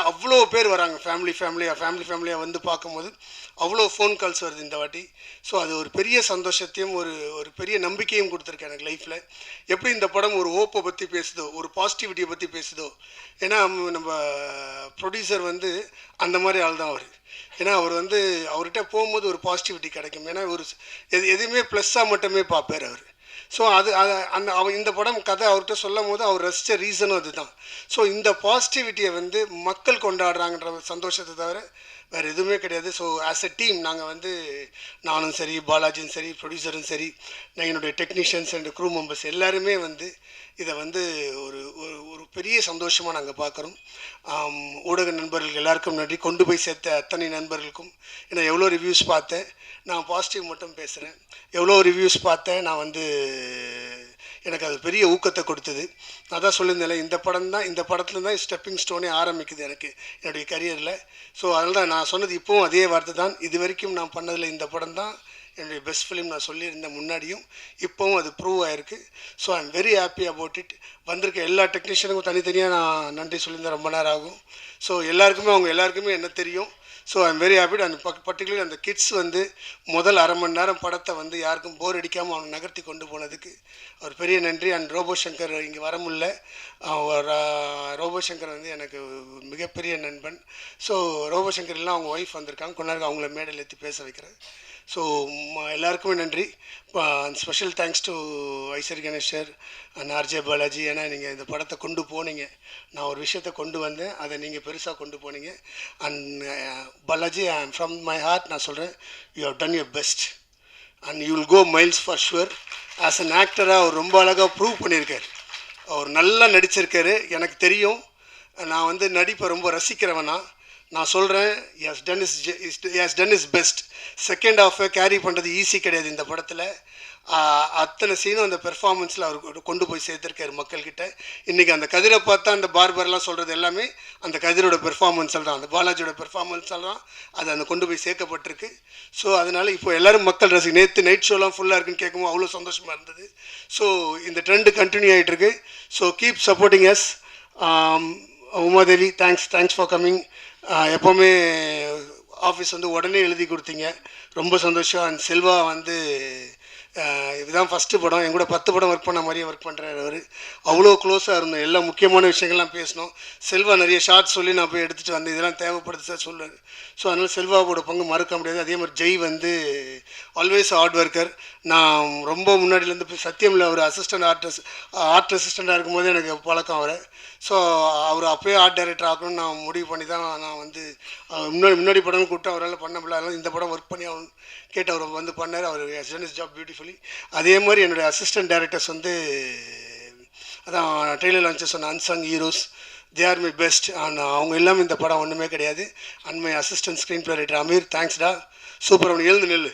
அவ்வளோ பேர் வராங்க, ஃபேமிலியாக பார்க்கும்போது அவ்வளோ ஃபோன் கால்ஸ் வருது இந்த வாட்டி. ஸோ அது ஒரு பெரிய சந்தோஷத்தையும் ஒரு பெரிய நம்பிக்கையும் கொடுத்துருக்கேன் எனக்கு லைஃப்பில். எப்படி இந்த படம் ஒரு ஹோப்பை பற்றி பேசுதோ, ஒரு பாசிட்டிவிட்டியை பற்றி பேசுதோ. ஏன்னா நம்ம ப்ரொடியூசர் அந்த மாதிரி ஆள் தான் அவர். ஏன்னா அவர் அவர்கிட்ட போகும்போது ஒரு பாசிட்டிவிட்டி கிடைக்கும். ஏன்னா எதுவுமே ப்ளஸ்ஸாக மட்டுமே பார்ப்பார் அவர். ஸோ இந்த படம் கதை அவர்கிட்ட சொல்லும் போது அவர் ரசித்த ரீசனும் அதுதான். ஸோ இந்த பாசிட்டிவிட்டியை மக்கள் கொண்டாடுறாங்கன்ற சந்தோஷத்தை தவிர வேறு எதுவுமே கிடையாது. ஸோ ஆஸ் எ டீம் நாங்கள் நானும் சரி, பாலாஜியும் சரி, ப்ரொடியூசரும் சரி, என்னுடைய டெக்னீஷியன்ஸ் அண்ட் க்ரூ மெம்பர்ஸ் எல்லாருமே இதை ஒரு பெரிய சந்தோஷமாக நாங்கள் பார்க்குறோம். ஊடக நண்பர்கள் எல்லாருக்கும் நன்றி, கொண்டு போய் சேர்த்த அத்தனை நண்பர்களுக்கும். ஏன்னா எவ்வளோ ரிவ்யூஸ் பார்த்தேன், நான் பாசிட்டிவ் மட்டும் பேசுகிறேன். எவ்வளோ ரிவ்யூஸ் பார்த்தேன் நான் எனக்கு அது பெரிய ஊக்கத்தை கொடுத்தது. நான் தான் சொல்லியிருந்தேன், இந்த படத்தில் தான் ஸ்டெப்பிங் ஸ்டோனே ஆரம்பிக்குது எனக்கு என்னுடைய கரியரில். ஸோ அதனால தான் நான் சொன்னது இப்போவும் அதே வார்த்தை தான். இது வரைக்கும் நான் பண்ணதில் இந்த படம் தான் என்னுடைய பெஸ்ட் ஃபிலிம் நான் சொல்லியிருந்தேன் முன்னாடியும், இப்போவும் அது ப்ரூவ் ஆகிருக்கு. So I am very happy about it. வந்திருக்க எல்லா டெக்னீஷியனுக்கும் தனித்தனியாக நான் நன்றி சொல்லியிருந்தேன், ரொம்ப நேரம் ஆகும். ஸோ அவங்க எல்லாருக்குமே என்ன தெரியும். So I am very happy. அந்த பர்டிகுலர் அந்த கிட்ஸ் முதல் அரை மணி நேரம் படத்தை யாருக்கும் போர் அடிக்காமல் அவனை நகர்த்தி கொண்டு போனதுக்கு ஒரு பெரிய நன்றி. அண்ட் ரோபோ சங்கர் இங்கே வர முடியல. ரோபோ சங்கர் எனக்கு மிகப்பெரிய நண்பன். ஸோ ரோபோ சங்கர் எல்லாம் அவங்க ஒய்ஃப் வந்திருக்காங்க, கொஞ்ச நேரம் அவங்கள மேடையில் ஏற்றி பேச வைக்கிறேன். ஸோ எல்லாருக்குமே நன்றி. Special thanks to Ishari Ganesh sir and RJ Balaji. ஏன்னா நீங்கள் இந்த படத்தை கொண்டு போனீங்க, நான் ஒரு விஷயத்தை கொண்டு வந்தேன், அதை நீங்கள் பெருசாக கொண்டு போனீங்க. And Balaji, from my heart நான் சொல்கிறேன், you have done your best and you will go miles for sure. As an ஆக்டராக அவர் ரொம்ப அழகாக ப்ரூவ் பண்ணியிருக்கார். அவர் நல்லா நடிச்சிருக்காரு. எனக்கு தெரியும், நான் நடிப்பை ரொம்ப ரசிக்கிறவனா. நான் சொல்கிறேன், has done his best. Second ஹாஃபை கேரி பண்ணுறது ஈஸி கிடையாது இந்த படத்தில். அத்தனை சீனும் அந்த பெர்ஃபார்மன்ஸில் அவர் கொண்டு போய் சேர்த்துருக்காரு மக்கள்கிட்ட. இன்றைக்கி அந்த கதிரை பார்த்தா அந்த பார்பர்லாம் சொல்கிறது எல்லாமே அந்த கதிரோட பெர்ஃபார்மன்ஸில் தான், அந்த பாலாஜியோட பெர்ஃபார்மன்ஸால் தான் அது கொண்டு போய் சேர்க்கப்பட்டிருக்கு. ஸோ அதனால் இப்போ எல்லோரும் மக்கள் நேற்று நைட் ஷோலாம் ஃபுல்லாக இருக்குன்னு கேட்கும்போது அவ்வளோ சந்தோஷமாக இருந்தது. ஸோ இந்த ட்ரெண்டு கண்டினியூ ஆகிட்டுருக்கு. So keep supporting us. Umadevi, thanks for coming. எப்போவுமே ஆஃபீஸ் உடனே எழுதி கொடுத்தீங்க, ரொம்ப சந்தோஷம். அண்ட் செல்வா இதுதான் ஃபஸ்ட்டு படம், என் கூட 10 படம் ஒர்க் பண்ண மாதிரியே ஒர்க் பண்ணுறாரு அவர். அவ்வளோ க்ளோஸாக இருந்தோம், எல்லா முக்கியமான விஷயங்கள்லாம் பேசணும். செல்வா நிறைய ஷார்ட்ஸ் சொல்லி நான் போய் எடுத்துகிட்டு வந்தேன், இதெல்லாம் தேவைப்படுது சார் சொல்லுவார். ஸோ அதனால் செல்வாவோட பங்கு மறக்க முடியாது. அதே மாதிரி ஜெய் ஆல்வேஸ் ஹார்ட் ஒர்க்கர். நான் ரொம்ப முன்னாடியிலேருந்து சத்தியமில் அவர் ஆர்ட் அசிஸ்டண்ட்டாக இருக்கும்போது எனக்கு பழக்கம் அவரை. ஸோ அவர் அப்போயே ஆர்ட் டைரக்டர் ஆகணும்னு நான் முடிவு பண்ணி தான் நான் முன்னாடி படம் கூப்பிட்டு அவரால் பண்ண முடியல. அதனால் இந்த படம் ஒர்க் பண்ணி அவன் கேட்டு அவர் பண்ணார். அவர் has done his job beautifully. அதே மாதிரி என்னுடைய அசிஸ்டன்ட் டைரக்டர்ஸ் அதான் ட்ரெய்லர் லான்ச்சஸ் சொன்ன unsung heroes, they are my best. அவங்க எல்லாமே இந்த படம் ஒன்றுமே கிடையாது. And my assistant screenplay writer Aamir, தேங்க்ஸ்டா, சூப்பர், அவனுக்கு எழுந்து நெல்.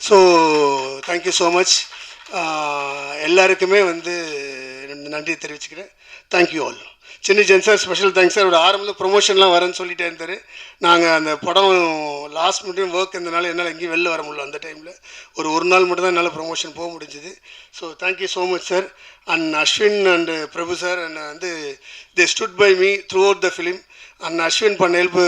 So thank you so much. எல்லாருக்குமே நன்றி தெரிவிச்சுக்கிறேன். Thank you all. சின்ன சார் ஸ்பெஷல் தேங்க்ஸ் சார். ஒரு ஆரம்பத்தில் ப்ரொமோஷன்லாம் வரேன்னு சொல்லிட்டே இருந்தார். நாங்கள் அந்த படம் லாஸ்ட் மினிட் ஒர்க் இருந்தனால என்னால் எங்கேயும் வெளில வர முடியல. அந்த டைமில் ஒரு நாள் மட்டும் தான் என்னால் ப்ரொமோஷன் போக முடிஞ்சுது. So thank you so much sir. And Ashwin and Prabhu sir and they stood by me throughout the film. And Ashwin பண்ண ஹெல்ப்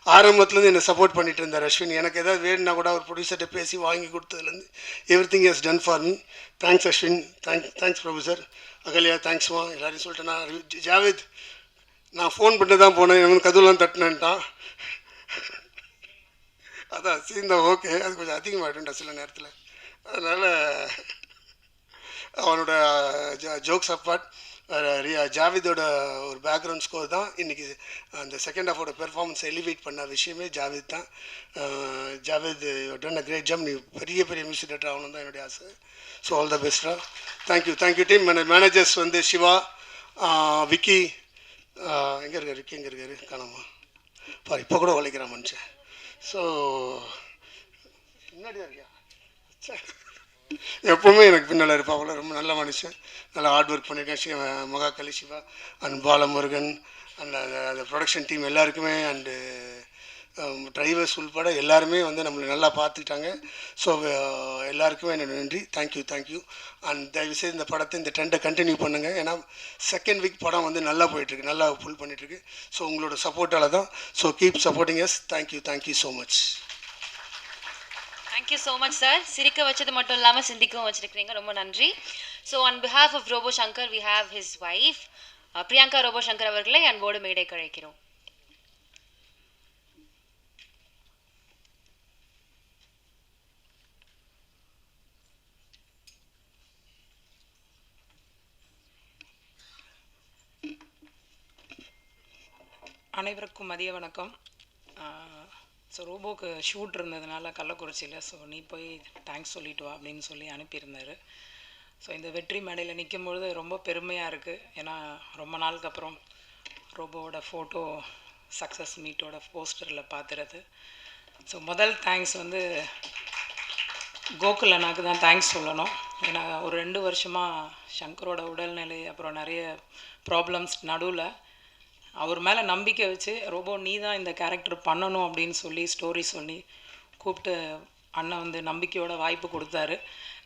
ஆரம்பத்துலேருந்து என்னை சப்போர்ட் பண்ணிட்டு இருந்தார் அஸ்வின். எனக்கு ஏதாவது வேணும்னா கூட அவர் ப்ரொடியூசர்கிட்ட பேசி வாங்கி கொடுத்ததுலேருந்து everything has done for me. Thanks Ashwin, thanks Prabhu sir. Ahalya தேங்க்ஸ்மா, எல்லாரையும் சொல்லிட்டேன். நான் ஜாவேத் நான் ஃபோன் பண்ணிட்டு தான் போனேன், இவன் கதவுலாம் தட்டினேன்ட்டான். அதான் சீன் தான் ஓகே, அது கொஞ்சம் அதிகமாகிட்டுண்டா சில நேரத்தில். அதனால் அவனோட ஜோக்ஸ் அப்பார்ட் ஜாவேதோட ஒரு பேக்ரவுண்ட் ஸ்கோர் தான் இன்றைக்கி அந்த செகண்ட் ஹாஃபோட பெர்ஃபார்மன்ஸ் எலிவேட் பண்ண விஷயமே ஜாவேத் தான். Javed done a great job. நீ பெரிய பெரிய மியூசிக் டேரக்டர் ஆகணும் தான் என்னுடைய ஆசை. ஸோ ஆல் த பெஸ்ட்டா. Thank you team. மேனேஜர்ஸ் வந்து சிவா, விக்கி, எங்கே இருக்கார் விக்கி, எங்கே இருக்கார் காணாமா பாரு, இப்போ கூட உழைக்கிறான் மனுஷன். ஸோ முன்னாடி தான் இருக்கியா, எப்போவுமே எனக்கு பின்னால் இருப்பாங்கள. ரொம்ப நல்ல மனுஷன், நல்லா ஹார்ட் ஒர்க் பண்ணியிருக்கேன். மகாகலி, சிவா அண்ட் பாலமுருகன் அண்ட் அந்த ப்ரொடக்ஷன் டீம் எல்லாருக்குமே அண்டு டிரைவர்ஸ் உள்பட எல்லாருமே வந்து நம்மளை நல்லா பார்த்துக்கிட்டாங்க. ஸோ எல்லாருக்குமே என்னோட நன்றி. தேங்க்யூ. அண்ட் தயவுசெய்து இந்த படத்தை, இந்த ட்ரெண்டை கண்டினியூ பண்ணுங்கள். ஏன்னா செகண்ட் வீக் படம் வந்து நல்லா போயிட்டுருக்கு, நல்லா ஃபுல் பண்ணிகிட்ருக்கு. ஸோ உங்களோட சப்போர்ட்டால் தான். So keep supporting us. Thank you so much. Thank you so much sir. சிரிக்க வச்சது மட்டும் இல்லாமல் சிந்திக்கவும் வச்சுருக்கிறீங்க, ரொம்ப நன்றி. So on behalf of Robo Shankar we have his wife Priyanka Robo Shankar அவர்களை அன்போடு மேடை கழைக்கிறோம். அனைவருக்கும் மதிய வணக்கம். ஸோ ரோபோக்கு ஷூட் இருந்ததுனால கள்ளக்குறிச்சியில், ஸோ நீ போய் தேங்க்ஸ் சொல்லிட்டு வா அப்படின்னு சொல்லி அனுப்பியிருந்தார். ஸோ இந்த வெற்றி மேடையில் நிற்கும்பொழுது ரொம்ப பெருமையாக இருக்குது. ஏன்னா ரொம்ப நாளுக்கு அப்புறம் ரோபோவோட ஃபோட்டோ சக்ஸஸ் மீட்டோட போஸ்டரில் பார்த்துறது. ஸோ முதல் தேங்க்ஸ் வந்து கோகுல் அண்ணாக்கு தான் தேங்க்ஸ் சொல்லணும். ஏன்னா ஒரு 2 வருஷமாக சங்கரோட உடல்நிலை அப்புறம் நிறைய ப்ராப்ளம்ஸ் நடுவில் அவர் மேலே நம்பிக்கை வச்சு ரோபோ நீ தான் இந்த கேரக்டர் பண்ணணும் அப்படின்னு சொல்லி ஸ்டோரி சொல்லி கூப்பிட்டு அண்ணன் வந்து நம்பிக்கையோட வாய்ப்பு கொடுத்தாரு.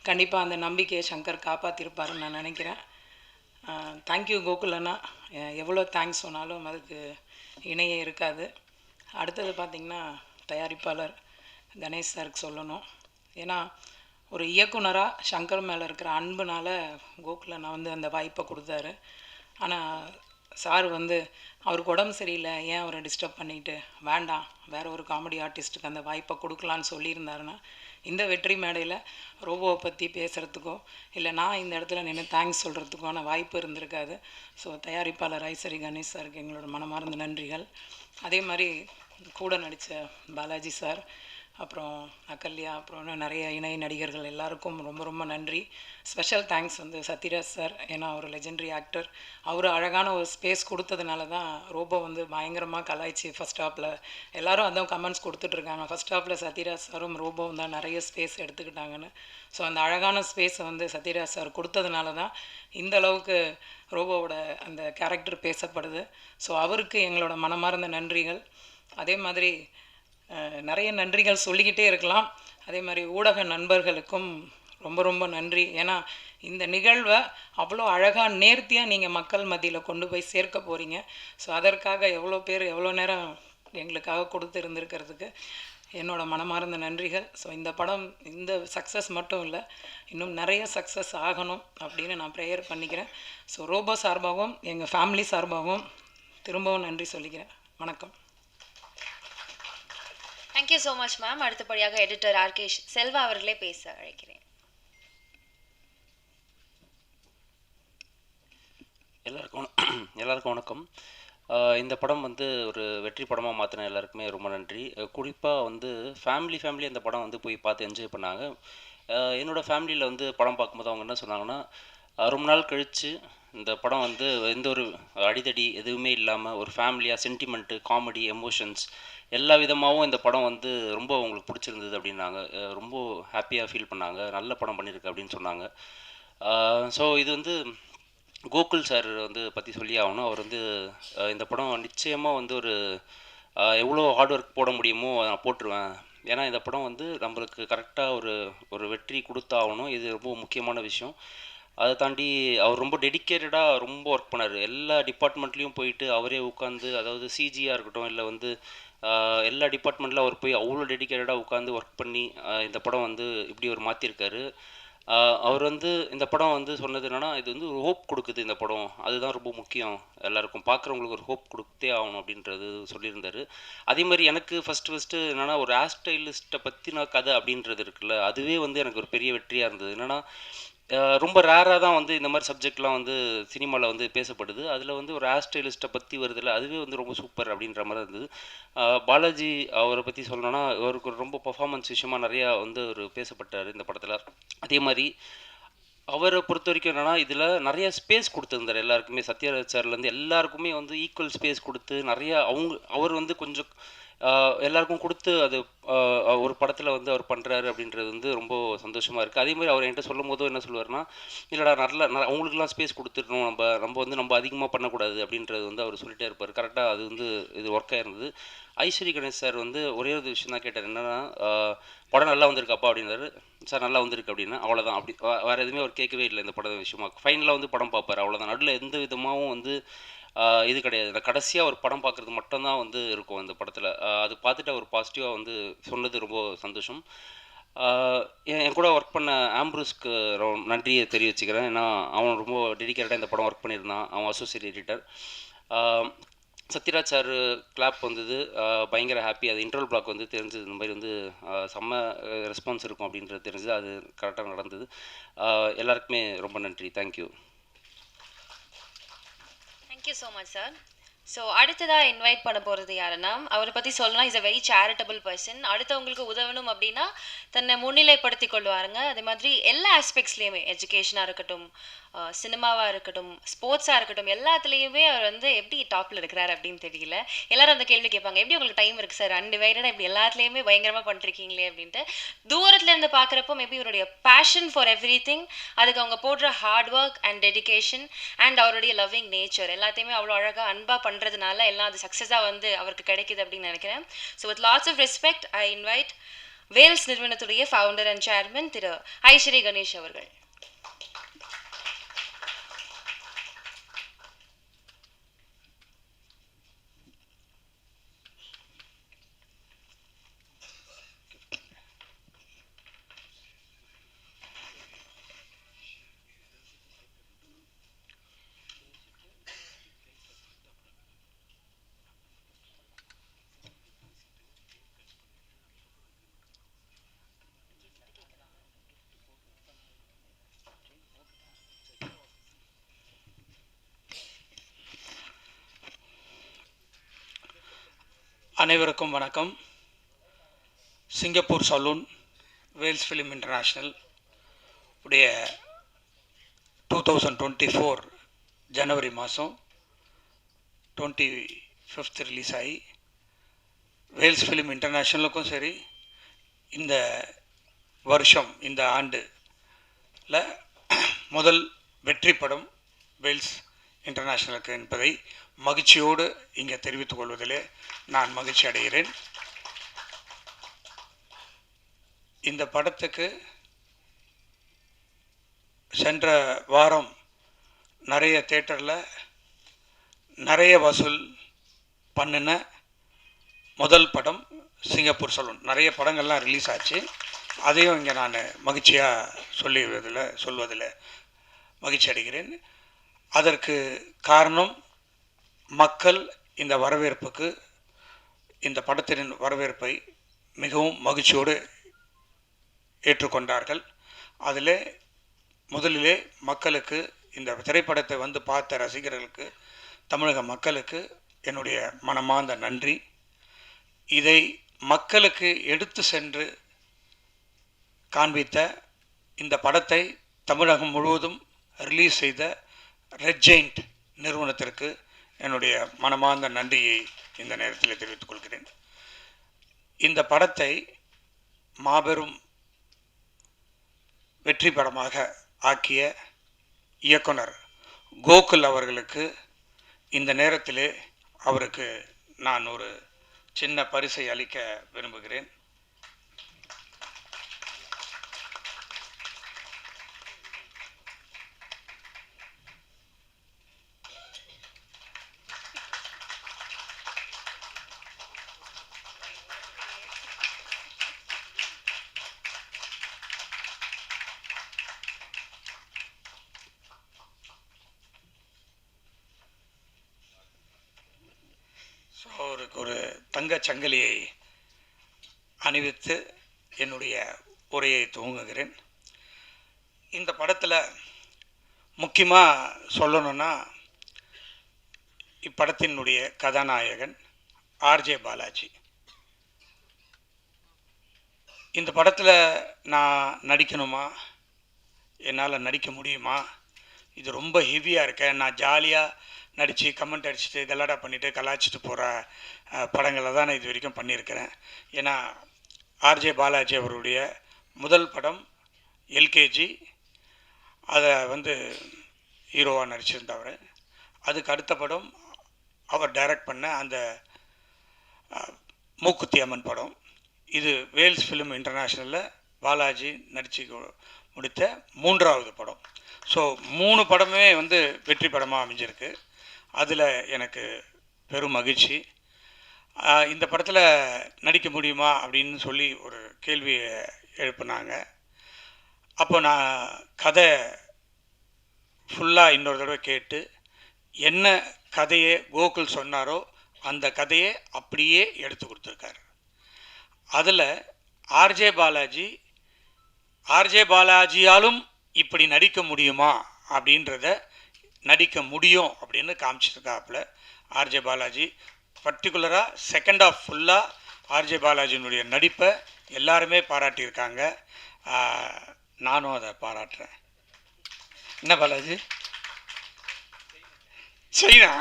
கண்டிப்பாக அந்த நம்பிக்கையை சங்கர் காப்பாற்றிருப்பாருன்னு நான் நினைக்கிறேன். தேங்க்யூ கோகுல் அண்ணா. எவ்வளோ தேங்க்ஸ் சொன்னாலும் அதுக்கு இணையே இருக்காது. அடுத்தது பார்த்திங்கன்னா தயாரிப்பாளர் கணேஷ் சாருக்கு சொல்லணும். ஏன்னா ஒரு இயக்குனராக சங்கர் மேலே இருக்கிற அன்புனால கோகுல் அண்ணா வந்து அந்த வாய்ப்பை கொடுத்தாரு. ஆனால் சார் வந்து அவருக்கு உடம்பு சரியில்லை, ஏன் அவரை டிஸ்டர்ப் பண்ணிட்டு வேண்டாம், வேறு ஒரு காமெடி ஆர்டிஸ்ட்டுக்கு அந்த வாய்ப்பை கொடுக்கலான்னு சொல்லியிருந்தாருன்னா இந்த வெற்றி மேடையில் ரோபோவை பற்றி பேசுகிறதுக்கோ இல்லை நான் இந்த இடத்துல நின்று தேங்க்ஸ் சொல்கிறதுக்கான வாய்ப்பு இருந்திருக்காது. ஸோ தயாரிப்பாளர் ஐசரி கணேஷ் சாருக்கு எங்களோட மனமார்ந்த நன்றிகள். அதே மாதிரி கூட நடித்த பாலாஜி சார், அப்புறம் அகல்யா, அப்புறம் இன்னும் நிறைய இணை நடிகர்கள் எல்லாருக்கும் ரொம்ப ரொம்ப நன்றி. ஸ்பெஷல் தேங்க்ஸ் வந்து சத்யராஜ் சார். ஏன்னா அவர் லெஜெண்டரி ஆக்டர். அவர் அழகான ஒரு ஸ்பேஸ் கொடுத்ததுனால தான் ரோபோ வந்து பயங்கரமாக கலாய்ச்சி ஃபஸ்ட் ஹாப்பில் எல்லோரும் அதான் கமெண்ட்ஸ் கொடுத்துட்ருக்காங்க. ஃபஸ்ட் ஹாப்பில் சத்யராஜ் சாரும் ரோபோவும் தான் நிறைய ஸ்பேஸ் எடுத்துக்கிட்டாங்கன்னு. ஸோ அந்த அழகான ஸ்பேஸை வந்து சத்யராஜ் சார் கொடுத்ததுனால தான் இந்த அளவுக்கு ரோபோவோட அந்த கேரக்டர் பேசப்படுது. ஸோ அவருக்கு எங்களோட மனமார்ந்த நன்றிகள். அதே மாதிரி நிறைய நன்றிகள் சொல்லிக்கிட்டே இருக்கலாம். அதே மாதிரி ஊடக நண்பர்களுக்கும் ரொம்ப ரொம்ப நன்றி. ஏன்னா இந்த நிகழ்வை அவ்வளோ அழகாக நேர்த்தியாக நீங்கள் மக்கள் மத்தியில் கொண்டு போய் சேர்க்க போகிறீங்க. ஸோ அதற்காக எவ்வளோ பேர் எவ்வளோ நேரம் எங்களுக்காக கொடுத்து இருந்திருக்கிறதுக்கு என்னோடய மனமார்ந்த நன்றிகள். ஸோ இந்த படம் இந்த சக்ஸஸ் மட்டும் இல்லை, இன்னும் நிறைய சக்ஸஸ் ஆகணும் அப்படின்னு நான் ப்ரேயர் பண்ணிக்கிறேன். ஸோ ரோபோ சார்பாகவும் எங்கள் ஃபேமிலி சார்பாகவும் திரும்பவும் நன்றி சொல்லிக்கிறேன். வணக்கம். Thank you so much ma'am. அடுத்தபடியாக எடிட்டர் ஆர்கேஷ் செல்வா அவர்களே பேச அழைக்கிறேன். எல்லாருக்கும் வணக்கம். இந்த படம் வந்து ஒரு வெற்றி படமாக மாற்றின எல்லாருக்குமே ரொம்ப நன்றி. குறிப்பாக வந்து ஃபேமிலி அந்த படம் வந்து போய் பார்த்து என்ஜாய் பண்ணாங்க. என்னோடய ஃபேமிலியில் வந்து படம் பார்க்கும்போது அவங்க என்ன சொன்னாங்கன்னா, ரொம்ப நாள் கழித்து இந்த படம் வந்து எந்த ஒரு அடிதடி எதுவுமே இல்லாமல் ஒரு ஃபேமிலியாக சென்டிமெண்ட்டு, காமெடி, எமோஷன்ஸ் எல்லா விதமாகவும் இந்த படம் வந்து ரொம்ப அவங்களுக்கு பிடிச்சிருந்தது அப்படின்னாங்க. ரொம்ப ஹாப்பியாக ஃபீல் பண்ணாங்க. நல்ல படம் பண்ணியிருக்கு அப்படின்னு சொன்னாங்க. ஸோ இது வந்து கோகுல் சார் வந்து பற்றி சொல்லி ஆகணும். அவர் வந்து இந்த படம் நிச்சயமாக வந்து ஒரு எவ்வளோ ஹார்ட் ஒர்க் போட முடியுமோ நான் போட்டுருவேன். ஏன்னா இந்த படம் வந்து நம்மளுக்கு கரெக்டாக ஒரு வெற்றி கொடுத்தாகணும். இது ரொம்ப முக்கியமான விஷயம். அதை தாண்டி அவர் ரொம்ப டெடிக்கேட்டடாக ரொம்ப ஒர்க் பண்ணார். எல்லா டிபார்ட்மெண்ட்லேயும் போயிட்டு அவரே உட்காந்து, அதாவது சிஜியாக இருக்கட்டும் இல்லை வந்து எல்லா டிபார்ட்மெண்ட்டில் அவர் போய் அவ்வளோ டெடிக்கேட்டடாக உட்காந்து ஒர்க் பண்ணி இந்த படம் வந்து இப்படி ஒரு மாற்றிருக்காரு. அவர் வந்து இந்த படம் வந்து சொன்னது என்னென்னா, இது வந்து ஒரு ஹோப் கொடுக்குது இந்த படம், அதுதான் ரொம்ப முக்கியம், எல்லாருக்கும் பார்க்குறவங்களுக்கு ஒரு ஹோப் கொடுத்தே ஆகணும் அப்படின்றது சொல்லியிருந்தார். அதே மாதிரி எனக்கு ஃபஸ்ட்டு என்னென்னா, ஒரு ஹேர் ஸ்டைலிஸ்ட்டை பற்றின கதை அப்படின்றது இருக்குல்ல, அதுவே வந்து எனக்கு ஒரு பெரிய வெற்றியாக இருந்தது. என்னென்னா ரொம்ப ரேராக தான் வந்து இந்த மாதிரி சப்ஜெக்ட்லாம் வந்து சினிமாவில் வந்து பேசப்படுது. அதில் வந்து ஒரு ஹேர் ஸ்டைலிஸ்ட்டை பற்றி வருதில்ல, அதுவே வந்து ரொம்ப சூப்பர் அப்படின்ற மாதிரி இருந்தது. பாலாஜி அவரை பற்றி சொல்லணும்னா, அவருக்கு ஒரு ரொம்ப பர்ஃபார்மன்ஸ் விஷயமா நிறையா வந்து அவர் பேசப்பட்டார் இந்த படத்தில். அதே மாதிரி அவரை பொறுத்த வரைக்கும் என்னென்னா, இதில் நிறைய ஸ்பேஸ் கொடுத்துருந்தார் எல்லாருக்குமே. சத்யராஜ் சார்லேருந்து எல்லாருக்குமே வந்து ஈக்குவல் ஸ்பேஸ் கொடுத்து நிறையா அவர் வந்து கொஞ்சம் எல்லாருக்கும் கொடுத்து அது ஒரு படத்தில் வந்து அவர் பண்ணுறாரு அப்படின்றது வந்து ரொம்ப சந்தோஷமாக இருக்குது. அதே மாதிரி அவர் என்கிட்ட சொல்லும் போதும் என்ன சொல்லுவார்னா, இல்லைடா அவங்களுக்குலாம் ஸ்பேஸ் கொடுத்துடணும், நம்ம அதிகமாக பண்ணக்கூடாது அப்படின்றது வந்து அவர் சொல்லிட்டே இருப்பார். கரெக்டாக அது வந்து இது ஒர்க் ஆயிருந்தது. ஐஸ்வரி கணேஷ் சார் வந்து ஒரே ஒரு விஷயம் தான் கேட்டார், என்னென்னா படம் நல்லா வந்திருக்காப்பா அப்படின்னாரு. சார் நல்லா வந்திருக்கு அப்படின்னா அவ்வளோதான். அப்படி வேறு எதுவுமே அவர் கேட்கவே இல்லை இந்த படம் விஷயமா. ஃபைனலாக வந்து படம் பார்ப்பார், அவ்வளோதான். நடுவில் எந்த விதமாகவும் வந்து இது கிடையாது. நான் கடைசியாக ஒரு படம் பார்க்குறது மட்டும்தான் வந்து இருக்கும் இந்த படத்தில். அது பார்த்துட்டு அவர் பாசிட்டிவாக வந்து சொன்னது ரொம்ப சந்தோஷம். என் கூட ஒர்க் பண்ண ஆம்ப்ரூஸ்க்கு நன்றியை தெரிவிச்சுக்கிறேன். ஏன்னா அவன் ரொம்ப டெடிக்கேட்டடாக இந்த படம் ஒர்க் பண்ணியிருந்தான். அவன் associate editor. Sathyaraj sir clap வந்தது, பயங்கர ஹாப்பி. அது இன்டர்வல் பிளாக் வந்து தெரிஞ்சது, இந்த மாதிரி வந்து செம்ம ரெஸ்பான்ஸ் இருக்கும் அப்படின்றது தெரிஞ்சது. அது கரெக்டாக நடந்தது. எல்லாருக்குமே ரொம்ப நன்றி. Thank you. Thank you so much sir. So அடுத்ததாக இன்வைட் பண்ண போகிறது யாருன்னா, அவரை பற்றி சொல்லணும்னா is a very charitable person. அடுத்தவங்களுக்கு உதவணும் அப்படின்னா தன்னை முன்னிலைப்படுத்தி கொள்வாருங்க. அதே மாதிரி எல்லா ஆஸ்பெக்ட்ஸ்லேயுமே, எஜுகேஷனாக இருக்கட்டும், சினிமாவாக இருக்கட்டும், ஸ்போர்ட்ஸாக இருக்கட்டும், எல்லாத்துலேயுமே அவர் வந்து எப்படி டாப்பில் இருக்கிறார் அப்படின்னு தெரியல. எல்லாரும் அந்த கேள்வி கேட்பாங்க, எப்படி உங்களுக்கு டைம் இருக்குது சார் அன்டிவைடடாக இப்படி எல்லாத்துலேயுமே பயங்கரமாக பண்ணிருக்கீங்களே அப்படின்ட்டு. தூரத்துலேருந்து பார்க்குறப்போ மேபி இவருடைய பேஷன் ஃபார் எவ்ரி திங், அதுக்கு அவங்க போடுற hard work and dedication and அவருடைய லவ்விங் நேச்சர் எல்லாத்தையுமே அவ்வளோ அழகாக அன்பாக பண்ணுறதுனால எல்லாம் அது சக்ஸஸாக வந்து அவருக்கு கிடைக்குது அப்படின்னு நினைக்கிறேன். So with lots of respect I invite Vels நிறுவனத்துடைய founder and chairman Thiru Aishwari Ganesh அவர்கள். அனைவருக்கும் வணக்கம். Singapore saloon Vels film international உடைய 2024 ஜனவரி மாதம் 25th ரிலீஸ் ஆகி வேல்ஸ் ஃபிலிம் இன்டர்நேஷ்னலுக்கும் சரி, இந்த வருஷம் இந்த ஆண்டில் முதல் வெற்றி படம் வேல்ஸ் இன்டர்நேஷ்னலுக்கு என்பதை மகிழ்ச்சியோடு இங்கே தெரிவித்துக் கொள்வதிலே நான் மகிழ்ச்சி அடைகிறேன். இந்த படத்துக்கு சென்ற வாரம் நிறைய தேட்டரில் நிறைய வசூல் பண்ணின முதல் படம் சிங்கப்பூர் சலூன். நிறைய படங்கள்லாம் ரிலீஸ் ஆச்சு, அதையும் இங்கே நான் மகிழ்ச்சியாக சொல்வதில் மகிழ்ச்சி அடைகிறேன். அதற்கு காரணம் மக்கள் இந்த வரவேற்புக்கு, இந்த படத்தின் வரவேற்பை மிகவும் மகிழ்ச்சியோடு ஏற்றுக்கொண்டார்கள். அதில் முதலிலே மக்களுக்கு, இந்த திரைப்படத்தை வந்து பார்த்த ரசிகர்களுக்கு, தமிழக மக்களுக்கு என்னுடைய மனமார்ந்த நன்றி. இதை மக்களுக்கு எடுத்து சென்று காண்பித்த, இந்த படத்தை தமிழகம் முழுவதும் ரிலீஸ் செய்த ரெட் ஜெயிண்ட் நிறுவனத்திற்கு என்னுடைய மனமார்ந்த நன்றியை இந்த நேரத்தில் தெரிவித்துக் கொள்கிறேன். இந்த படத்தை மாபெரும் வெற்றி படமாக ஆக்கிய இயக்குனர் கோகுல் அவர்களுக்கு இந்த நேரத்திலே அவருக்கு நான் ஒரு சின்ன பரிசை அளிக்க விரும்புகிறேன். ஸோ அவருக்கு ஒரு தங்கச் சங்கிலியை அணிவித்து என்னுடைய உரையை துவங்குகிறேன். இந்த படத்தில் முக்கியமாக சொல்லணுன்னா, இப்படத்தினுடைய கதாநாயகன் ஆர்ஜே பாலாஜி. இந்த படத்தில் நான் நடிக்கணுமா, என்னால் நடிக்க முடியுமா, இது ரொம்ப ஹெவியாக இருக்க, நான் ஜாலியாக நடித்து கமெண்ட் அடிச்சுட்டு கலாட்டா பண்ணிவிட்டு கலாய்ச்சிட்டு போகிற படங்களை தான் நான் இது வரைக்கும் பண்ணியிருக்கிறேன். ஏன்னா ஆர்ஜே பாலாஜி அவருடைய முதல் படம் எல்கேஜி, அதை ஹீரோவாக நடிச்சிருந்தவர். அதுக்கு அடுத்த படம் அவர் டைரக்ட் பண்ண அந்த மூக்குத்தி அம்மன் படம். இது வேல்ஸ் ஃபிலிம் இன்டர்நேஷ்னலில் பாலாஜி நடித்து முடித்த 3வது படம். ஸோ 3 படமே வெற்றி படமாக அமைஞ்சிருக்கு. அதில் எனக்கு பெரும் மகிழ்ச்சி. இந்த படத்தில் நடிக்க முடியுமா அப்படின்னு சொல்லி ஒரு கேள்வியை எழுப்புனாங்க. அப்போ நான் கதை ஃபுல்லாக இன்னொரு தடவை கேட்டு, என்ன கதையை கோகுல் சொன்னாரோ அந்த கதையை அப்படியே எடுத்து கொடுத்துருக்காரு. அதில் ஆர்ஜே பாலாஜியாலும் இப்படி நடிக்க முடியுமா அப்படின்றத நடிக்க முடியும் அப்படின்னு காமிச்சிருக்காப்புல ஆர்ஜே பாலாஜி. பர்டிகுலராக செகண்ட் ஆஃப் ஃபுல்லாக ஆர்ஜே பாலாஜியினுடைய நடிப்பை எல்லாருமே பாராட்டியிருக்காங்க. நானும் அதை பாராட்டுறேன். என்ன பாலாஜி, சைனா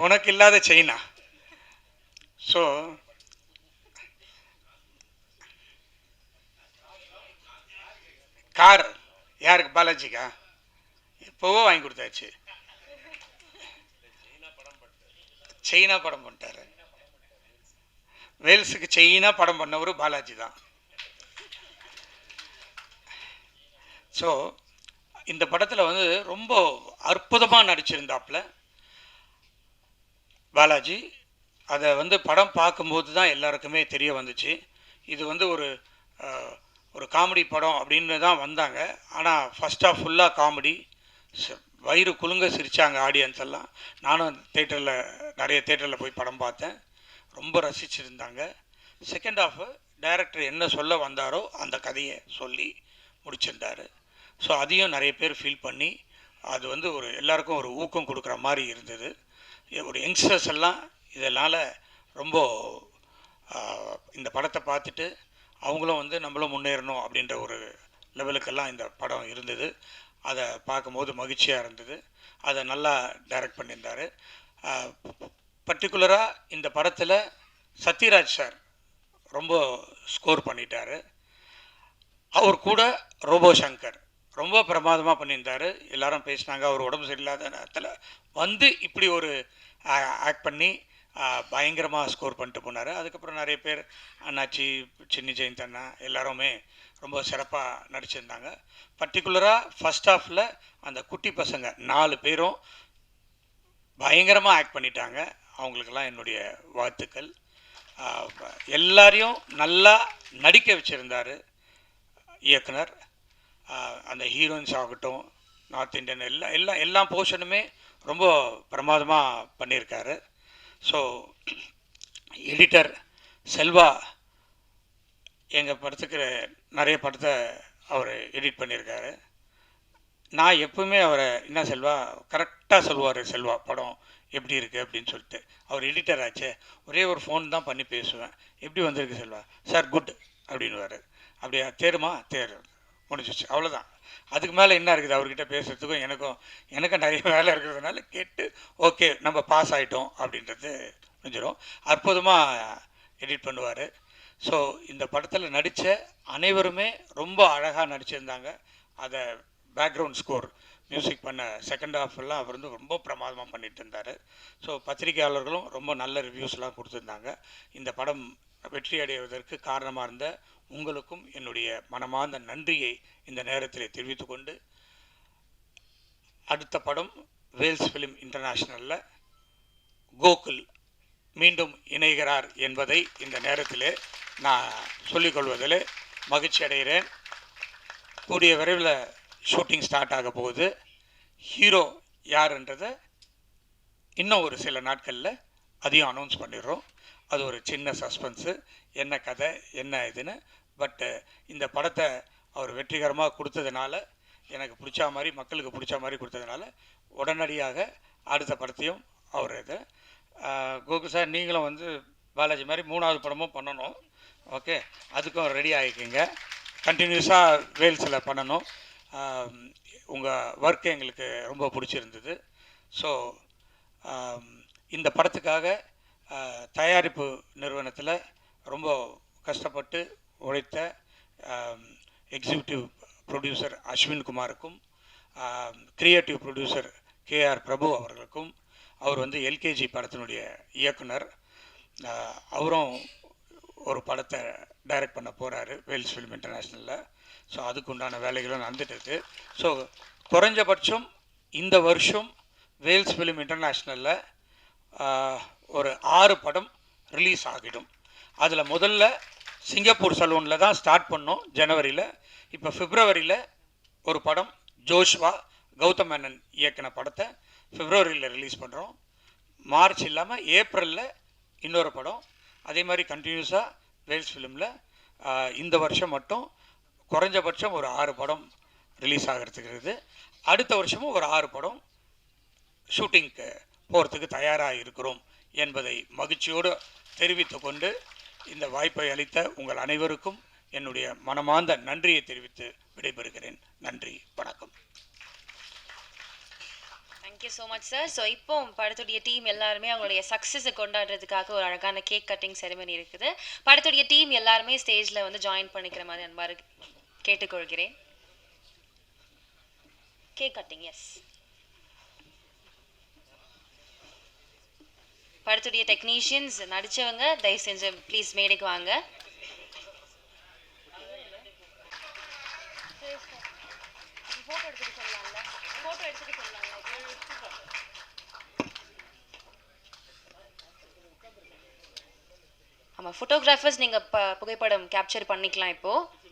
உனக்கு இல்லாத சைனா. ஸோ கார் யாருக்கு, பாலாஜிக்கா? எப்போவோ வாங்கி கொடுத்தாச்சு. சைனா படம் பண்ணிட்டாரு. வேல்ஸுக்கு சைனா படம் பண்ணவர் பாலாஜி தான். ஸோ இந்த படத்தில் ரொம்ப அற்புதமாக நடிச்சிருந்தாப்புல பாலாஜி. அதை படம் பார்க்கும்போது தான் எல்லாருக்குமே தெரிய வந்துச்சு. இது ஒரு காமெடி படம் அப்படின்னு தான் வந்தாங்க. ஆனால் ஃபஸ்ட் ஆஃப் ஃபுல்லாக காமெடி, வயிறு குலுங்க சிரித்தாங்க ஆடியன்ஸ் எல்லாம். நானும் நிறைய தேட்டரில் போய் படம் பார்த்தேன், ரொம்ப ரசிச்சிருந்தாங்க. செகண்ட் ஆஃப் டைரக்டர் என்ன சொல்ல வந்தாரோ அந்த கதையை சொல்லி முடிச்சிருந்தார். ஸோ அதையும் நிறைய பேர் ஃபீல் பண்ணி அது ஒரு எல்லாருக்கும் ஒரு ஊக்கம் கொடுக்குற மாதிரி இருந்தது. ஒரு யங்ஸ்டர்ஸ் எல்லாம் இதனால் ரொம்ப இந்த படத்தை பார்த்துட்டு அவங்களும் நம்மளும் முன்னேறணும் அப்படின்ற ஒரு லெவலுக்கெல்லாம் இந்த படம் இருந்தது. அதை பார்க்கும்போது மகிழ்ச்சியாக இருந்தது. அதை நல்லா டைரக்ட் பண்ணியிருந்தார். பர்டிகுலராக இந்த படத்தில் சத்யராஜ் சார் ரொம்ப ஸ்கோர் பண்ணிட்டார். அவர் கூட ரோபோ சங்கர் ரொம்ப பிரமாதமாக பண்ணியிருந்தார். எல்லாரும் பேசினாங்க. அவர் உடம்பு சரியில்லாத நேரத்தில் இப்படி ஒரு ஆக்ட் பண்ணி பயங்கரமாக ஸ்கோர் பண்ணிட்டு போனார். அதுக்கப்புறம் நிறைய பேர் அண்ணாச்சி, சின்னி ஜெயந்த் அண்ணா எல்லாருமே ரொம்ப சிறப்பாக நடிச்சிருந்தாங்க. பர்டிகுலராக ஃபஸ்ட் ஹாஃபில் அந்த குட்டி பசங்க 4 பேரும் பயங்கரமாக ஆக்ட் பண்ணிட்டாங்க. அவங்களுக்கெல்லாம் என்னுடைய வாழ்த்துக்கள். எல்லாரையும் நல்லா நடிக்க வச்சுருந்தார் இயக்குனர். அந்த ஹீரோயின்ஸ் ஆகட்டும், நார்த் இந்தியன் எல்லா போர்ஷனுமே ரொம்ப பிரமாதமாக பண்ணியிருக்காரு. ஸோ எடிட்டர் செல்வா எங்கள் படத்துக்கு நிறைய படத்தை அவர் எடிட் பண்ணியிருக்காரு. நான் எப்பவுமே அவரை என்ன செல்வா கரெக்டாக சொல்லுவார், செல்வா படம் எப்படி இருக்குது அப்படின்னு சொல்லிட்டு. அவர் எடிட்டர் ஆச்சே, ஒரே ஒரு ஃபோன் தான் பண்ணி பேசுவேன், எப்படி வந்திருக்கு செல்வா சார், குட் அப்படின்னுவார். அப்படியா, தேருமா, தேர் முடிஞ்சிச்சு, அவ்வளோதான். அதுக்கு மேலே என்ன இருக்குது அவர்கிட்ட பேசுகிறதுக்கும் எனக்கும் நிறைய வேலை இருக்கிறதுனால கேட்டு ஓகே நம்ம பாஸ் ஆகிட்டோம் அப்படின்றது முடிஞ்சிடும். அற்புதமாக எடிட் பண்ணுவார். ஸோ இந்த படத்தில் நடித்த அனைவருமே ரொம்ப அழகாக நடிச்சிருந்தாங்க. அதை பேக்ரவுண்ட் ஸ்கோர் மியூசிக் பண்ண செகண்ட் ஹாஃபெல்லாம் அவர் ரொம்ப பிரமாதமாக பண்ணிட்டு இருந்தார். ஸோ பத்திரிகையாளர்களும் ரொம்ப நல்ல ரிவ்யூஸ்லாம் கொடுத்துருந்தாங்க. இந்த படம் வெற்றி அடைவதற்கு காரணமாக இருந்த உங்களுக்கும் என்னுடைய மனமார்ந்த நன்றியை இந்த நேரத்தில் தெரிவித்துக்கொண்டு, அடுத்த படம் வேல்ஸ் ஃபிலிம் இன்டர்நேஷ்னலில் கோகுல் மீண்டும் இணைகிறார் என்பதை இந்த நேரத்தில் நான் சொல்லிக்கொள்வதில் மகிழ்ச்சி அடைகிறேன். கூடிய விரைவில் ஷூட்டிங் ஸ்டார்ட் ஆக போகுது. ஹீரோ யாருன்றதை இன்னும் ஒரு சில நாட்களில் அதையும் அனௌன்ஸ் பண்ணிடுறோம். அது ஒரு சின்ன சஸ்பென்ஸு, என்ன கதை என்ன இதுன்னு. பட்டு இந்த படத்தை அவர் வெற்றிகரமாக கொடுத்ததுனால, எனக்கு பிடிச்ச மாதிரி மக்களுக்கு பிடிச்ச மாதிரி கொடுத்ததுனால உடனடியாக அடுத்த படத்தையும் அவர் இதை கோகு சார் நீங்களும் வந்து பாலாஜி மாதிரி 3வது படமும் பண்ணணும். ஓகே, அதுக்கும் ரெடி ஆகிக்கிங்க. கண்டினியூஸாக வேல்ஸில் பண்ணணும். உங்கள் ஒர்க்கு எங்களுக்கு ரொம்ப பிடிச்சிருந்தது. ஸோ இந்த படத்துக்காக தயாரிப்பு நிறுவனத்தில் ரொம்ப கஷ்டப்பட்டு உழைத்த எக்ஸிக்யூட்டிவ் ப்ரொடியூசர் அஸ்வின் குமாருக்கும், கிரியேட்டிவ் ப்ரொடியூசர் KR பிரபு அவர்களுக்கும், அவர் வந்து எல்கேஜி படத்தினுடைய இயக்குனர், அவரும் ஒரு படத்தை டைரக்ட் பண்ண போகிறாரு வேல்ஸ் ஃபிலிம் இன்டர்நேஷ்னலில். ஸோ அதுக்கு உண்டான வேலைகளும் நடந்துட்டுருக்கு. ஸோ குறைஞ்சபட்சம் இந்த வருஷம் வேல்ஸ் ஃபிலிம் இன்டர்நேஷ்னலில் ஒரு 6 படம் ரிலீஸ் ஆகிடும். அதில் முதல்ல சிங்கப்பூர் சலூனில் தான் ஸ்டார்ட் பண்ணோம் ஜனவரியில். இப்போ பிப்ரவரியில் ஒரு படம் ஜோஷ்வா கௌதம் மேனன் இயக்கின படத்தை பிப்ரவரியில் ரிலீஸ் பண்ணுறோம். மார்ச் இல்லாமல் ஏப்ரலில் இன்னொரு படம். அதே மாதிரி கண்டினியூஸாக வேல்ஸ் ஃபிலிமில் இந்த வருஷம் மட்டும் குறைஞ்சபட்சம் ஒரு 6 படம் ரிலீஸ் ஆகிறதுக்கு இருக்குது. அடுத்த வருஷமும் ஒரு 6 படம் ஷூட்டிங்க்கு போகிறதுக்கு தயாராக இருக்கிறோம் என்பதை மகிழ்ச்சியோடு தெரிவித்து கொண்டு இந்த வாய்ப்பை அளித்த உங்கள் அனைவருக்கும் என்னுடைய மனமார்ந்த நன்றியை தெரிவித்து விடைபெறுகிறேன். நன்றி, வணக்கம். Thank you so much sir. So இப்போ படத்துடைய டீம் எல்லாருமே அவங்களுடைய சக்ஸஸை கொண்டாடுறதுக்காக ஒரு அழகான கேக் கட்டிங் செரிமனி இருக்குது. படத்துடைய டீம் எல்லாருமே ஸ்டேஜில் வந்து ஜாயின் பண்ணிக்கிற மாதிரி அன்பாக கேட்டுக்கொள்கிறேன். Cake cutting, yes. படத்துடைய டெக்னீஷியன்ஸ் நடித்தவங்க தயவு செஞ்சு ப்ளீஸ் மேடைக்கு வாங்க. ஃபோட்டோ எடுத்துட்டு சொல்லலாம்ல, ஃபோட்டோ எடுத்துட்டு சொல்லலாம்ல. ஆமாம், ஃபோட்டோகிராஃபர்ஸ் நீங்கள் புகைப்படம் கேப்சர் பண்ணிக்கலாம் இப்போது.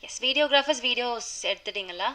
எஸ், வீடியோகிராஃபர்ஸ் வீடியோஸ் எடுத்துட்டீங்களா?